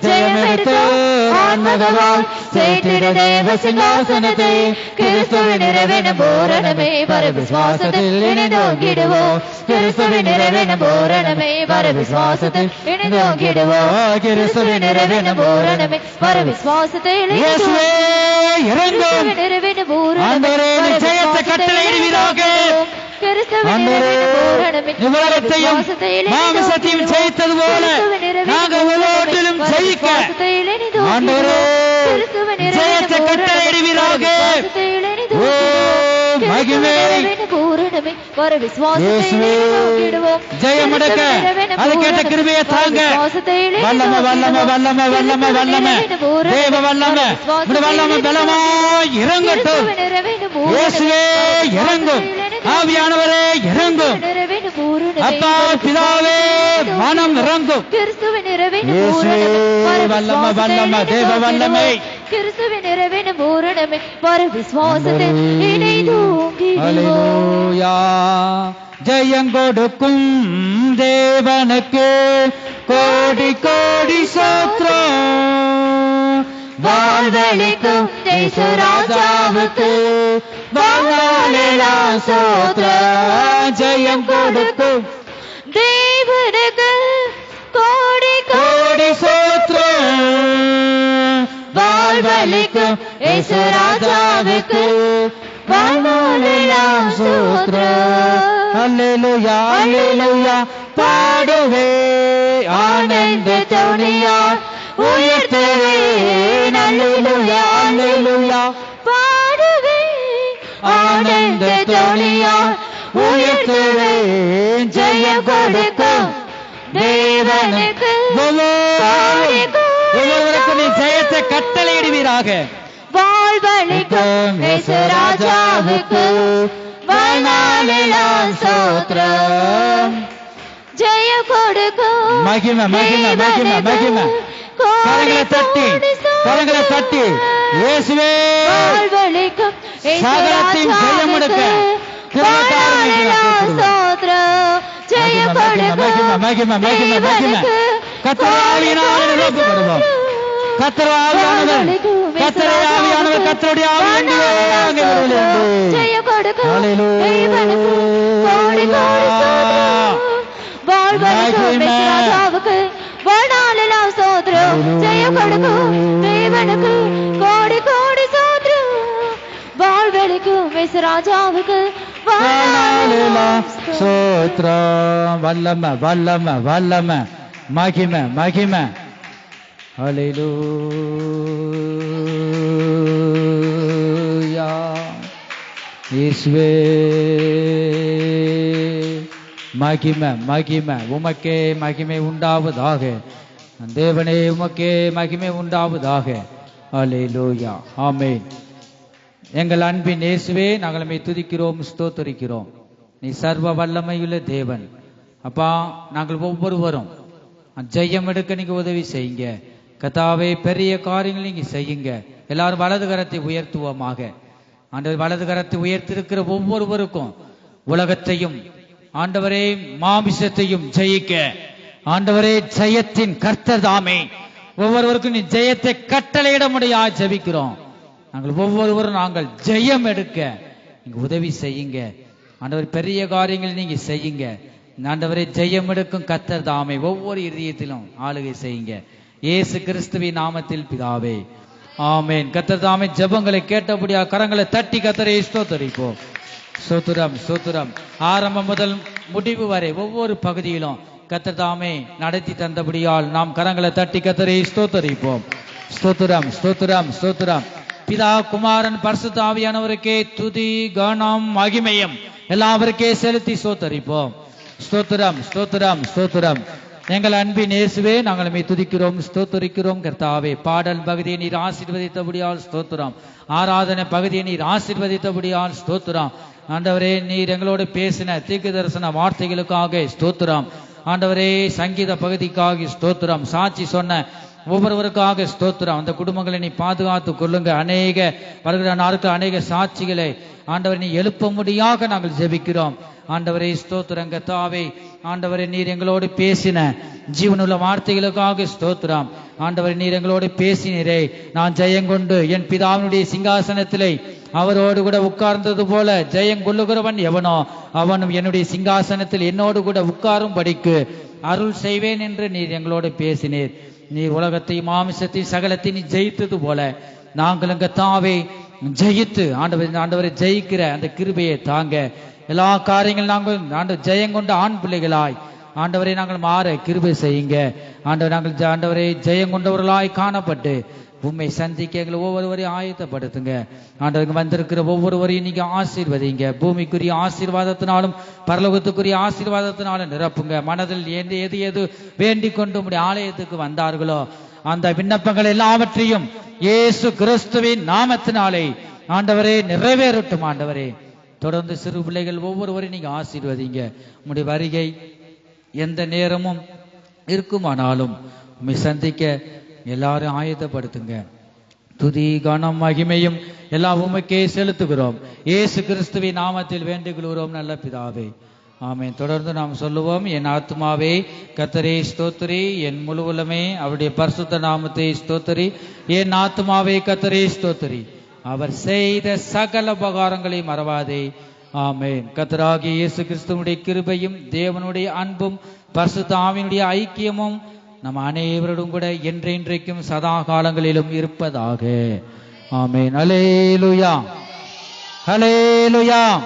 ஜெயமெடுத்தோர் ஆன்மகவாய் சேர்த்திட தேவ சிங்காசனத்தை கிறிஸ்துவின் நிறைவேறும் பூரணமே வர விசுவாசத்தில் இணைந்தோங்கிடுவோ கிறிஸ்துவின் நிறைவேறும் பூரணமே வர விசுவாசத்தில் இணைந்தோங்கிடுவோ கிறிஸ்துவின் நிறைவேறும் பூரணமே வர விசுவாசத்தில் இயேசுவே இறங்கும் ஆண்டவரே நிச்சயத்தை கட்டளையிடுவீராக நிவாரத்தையும் மாமிசத்தையும் ஜெயித்தது போல நாங்கள் ஒவ்வொன்றிலும் ஜெயிக்க ஆண்டவரே ஜெயத்தை கட்டளையிடுவீராக ஓ மகிமை ஜெயமடக்க அது கேட்ட கிருபையை தாங்க வல்லம வல்லம வல்லம வல்லம வல்லம தேவ வல்லம வல்லம பலமாய் இறங்கட்டும் இயேசுவே இறங்கும் ஆவியானவரே இறங்கும் அப்பா பிதாவே மனம் இறங்கும் இயேசுவே வல்லம வல்லம தேவ வல்லமை கிறிஸ்துவின் நிறைவேறும் பூரணமே வர விசுவாசத்தில் ஹல்லேலூயா ஜெயம் கொடுக்கும் தேவனுக்கு கோடி கோடி ஸ்தோத்திரம் வாழ்வளிக்கும் ராஜாவுக்கு வாழ்நாளெல்லாம் ஸ்தோத்திரம் ஜெயம் கொடுக்கும் தேவனுக்கு கோடி கோடி சோத்திரம். வாழ்வளிக்கும் இயேசு ராஜாவுக்கு வாழ்நாளெல்லாம் சோத்திரம். அல்லேலூயா அல்லேலூயா பாடுவே ஆனந்த துணியார் உயர்த்தவே. அல்லேலூயா அல்லேலூயா பாடுவே ஆனந்த துணியார் உயர்த்தவே. ஜெயம் கொடுக்கும் தேவனுக்கு ஒவ்வொருவருக்கும் நீ ஜெயத்தை கட்டளையிடுவீராக. வாழ்வளிக்கும் இயேசு ராஜாவுக்கு வாழ்நாளெல்லாம் சோத்திரம். ஜெயம் கொடுக்கும் மகிமை மகிமை மகிமை மகிமை. கரங்களை தட்டி கரங்களை தட்டி இயேசுவே வாழ்வளிக்கும் சகலத்தையும் ஜெயம் எடுக்க சோத்திரம். ஜெயம் கொடுக்கும் மகிமை மகிமை மகிமை மகிமை. கர்த்தருடைய ஆவியினாலே நிரப்பப்படுவோம். கர்த்தருடைய ஆவியானவர் கர்த்தருடைய ஆவியானவர் கர்த்தருடைய ஆவி எங்கே வருகிறது? ஜெயம் கொடுக்கும் அல்லேலூயா. கோடி கோடி சோத்திரம். வாழ்வளிக்கும் ராஜாவுக்கு வாழ்நாளெல்லாம் சோத்திரம். ஜெயம் கொடுக்கும் தேவனுக்கு கோடி கோடி சோத்திரம். வாழ்வளிக்கும் ராஜாவுக்கு வாழ்நாளெல்லாம் சோத்திரம். வல்லமை வல்லமை வல்லமை மகிமை மகிமை. அல்லேலூயா. இயேசுவே மகிமை மகிமை உமக்கே மகிமை உண்டாவதாக. தேவனே உமக்கே மகிமை உண்டாவதாக. அல்லேலூயா. ஆமென். எங்கள் அன்பின் இயேசுவே நாங்கள் உம்மை துதிக்கிறோம் ஸ்தோத்திரிக்கிறோம். நீ சர்வ வல்லமையுள்ள தேவன். அப்பா, நாங்கள் ஒவ்வொருவரும் ஜெயம் எடுக்க நீங்க உதவி செய்யுங்க கர்த்தாவே. பெரிய காரியங்கள் நீங்க செய்யுங்க. எல்லாரும் வலது கரத்தை உயர்த்துவோமாக. ஆண்டவர் வலது கரத்தை உயர்த்திருக்கிற ஒவ்வொருவருக்கும் உலகத்தையும் ஆண்டவரே மாமிசத்தையும் ஜெயிக்க ஆண்டவரே ஜெயத்தின் கர்த்தர் தாமே ஒவ்வொருவருக்கும் நீ ஜெயத்தை கட்டளையிட முடியா ஜெபிக்கிறோம். நாங்கள் ஒவ்வொருவரும் நாங்கள் ஜெயம் எடுக்க நீங்க உதவி செய்யுங்க ஆண்டவர். பெரிய காரியங்கள் நீங்க செய்யுங்க ஆண்டவரே. ஜெயம் எடுக்கும் கர்த்தர் தாமே ஒவ்வொரு இதயத்திலும் ஆளுகை செய்யுங்க இயேசு கிறிஸ்துவின் நாமத்தில் பிதாவே, ஆமென். கர்த்தர் தாமே ஜெபங்களை கேட்டபடியா கரங்களை தட்டி கர்த்தரை ஸ்தோத்திரிப்போம். ஸ்தோத்திரம் ஸ்தோத்திரம். ஆரம்பம் முதல் முடிவு வரை ஒவ்வொரு பகுதியிலும் கர்த்தர் தாமே நடத்தி தந்தபடியால் நாம் கரங்களை தட்டி கர்த்தரை ஸ்தோத்திரிப்போம். ஸ்தோத்திரம் ஸ்தோத்திரம் ஸ்தோத்திரம். பிதா குமாரன் பரிசுத்த ஆவியானவருக்கே துதி கனம் மகிமையும் எல்லாவருக்கே செலுத்தி ஸ்தோத்திரிப்போம். ஸ்தோத்திரம் ஸ்தோத்திரம் ஸ்தோத்திரம். எங்கள் அன்பின் இயேசுவே நாங்கள் உம்மை துதிக்கிறோம் ஸ்தோத்திரிக்கிறோம் கர்த்தாவே. பாடல் பகுதியை நீர் ஆசீர்வதித்தபடியால் ஸ்தோத்திரம். ஆராதனை பகுதியை நீர் ஆசீர்வதித்தபடியால் ஸ்தோத்திரம். ஆண்டவரே, நீர் எங்களோடு பேசின தீர்க்க தரிசன வார்த்தைகளுக்காக ஸ்தோத்திரம். ஆண்டவரே, சங்கீத பகுதிக்காக ஸ்தோத்திரம். சாட்சி சொன்ன ஒவ்வொருவருக்காக ஸ்தோத்திரம். அந்த குடும்பங்களை நீ பாதுகாத்து கொள்ளுங்க. அநேக வருகிற நாட்கள் அநேக சாட்சிகளை ஆண்டவரை நீ எழுப்ப முடியாக நாங்கள் ஜெபிக்கிறோம். ஆண்டவரே ஸ்தோத்திரம் கர்த்தாவே. ஆண்டவரே, நீர் எங்களோடு பேசின ஜீவனுள்ள வார்த்தைகளுக்காக ஸ்தோத்திரம். ஆண்டவரே, நீர் எங்களோடு பேசினீரே. நான் ஜெயங்கொண்டு என் பிதாவினுடைய சிங்காசனத்திலே அவரோடு கூட உட்கார்ந்தது போல ஜெயங்கொள்ளுகிறவன் எவனோ அவனும் என்னுடைய சிங்காசனத்தில் என்னோடு கூட உட்காரும் படிக்கு அருள் செய்வேன் என்று நீர் எங்களோடு பேசினீர். நீர் உலகத்தையும் மாமிசத்தையும் சகலத்தையும் நீ ஜெயித்தது போல நாங்களும் கர்த்தாவே ஜெயித்து ஆண்டவரை ஜெயிக்கிற அந்த கிருபையை தாங்க. எல்லா காரியங்களும் நாங்கள் ஜெயங்கொண்ட ஆண் பிள்ளைகளாய் ஆண்டவரை நாங்கள் மாற கிருபை செய்யுங்க. ஆண்டவரை ஜெயங்கொண்டவர்களாய் காணப்பட்டு உண்மை சந்திக்க எங்களை ஒவ்வொருவரையும் ஆயத்தப்படுத்துங்க. ஆண்டவருக்கு வந்திருக்கிற ஒவ்வொருவரையும் நீங்க ஆசீர்வதிங்க. பூமிக்குரிய ஆசீர்வாதத்தினாலும் பரலோகத்துக்குரிய ஆசீர்வாதத்தினாலும் நிரப்புங்க. மனதில் எது எது வேண்டிக் கொண்டு உம்முடைய ஆலயத்துக்கு வந்தார்களோ அந்த விண்ணப்பங்கள் எல்லாவற்றையும் இயேசு கிறிஸ்துவின் நாமத்தினாலே ஆண்டவரே நிறைவேறட்டும். ஆண்டவரே, தொடர்ந்து சிறு பிள்ளைகள் ஒவ்வொருவரையும் நீங்க ஆசீர்வதிங்க. உம்முடைய வருகை எந்த நேரமும் இருக்குமானாலும் உம்மை சந்திக்க எல்லாரும் ஆயத்தப்படுத்துங்க. துதி கனம் மகிமையும் எல்லா உமக்கே செலுத்துகிறோம். இயேசு கிறிஸ்துவின் நாமத்தில் வேண்டிக் கொள்கிறோம் நல்ல பிதாவே, ஆமென். தொடர்ந்து நாம் சொல்லுவோம். என் ஆத்மாவே கர்த்தரை ஸ்தோத்திரி, என் முழு உள்ளமே அவருடைய பரிசுத்த நாமத்தை ஸ்தோத்திரி. என் ஆத்மாவே கர்த்தரை ஸ்தோத்திரி, அவர் செய்த சகல உபகாரங்களை மறவாதே. ஆமென். கர்த்தராகிய இயேசு கிறிஸ்துவினுடைய கிருபையும் தேவனுடைய அன்பும் பரிசுத்த ஆவியினுடைய ஐக்கியமும் நம் அனைவரோடும் கூட என்றென்றைக்கும் சதா காலங்களிலும் இருப்பதாக. ஆமென். அல்லேலூயா, அல்லேலூயா.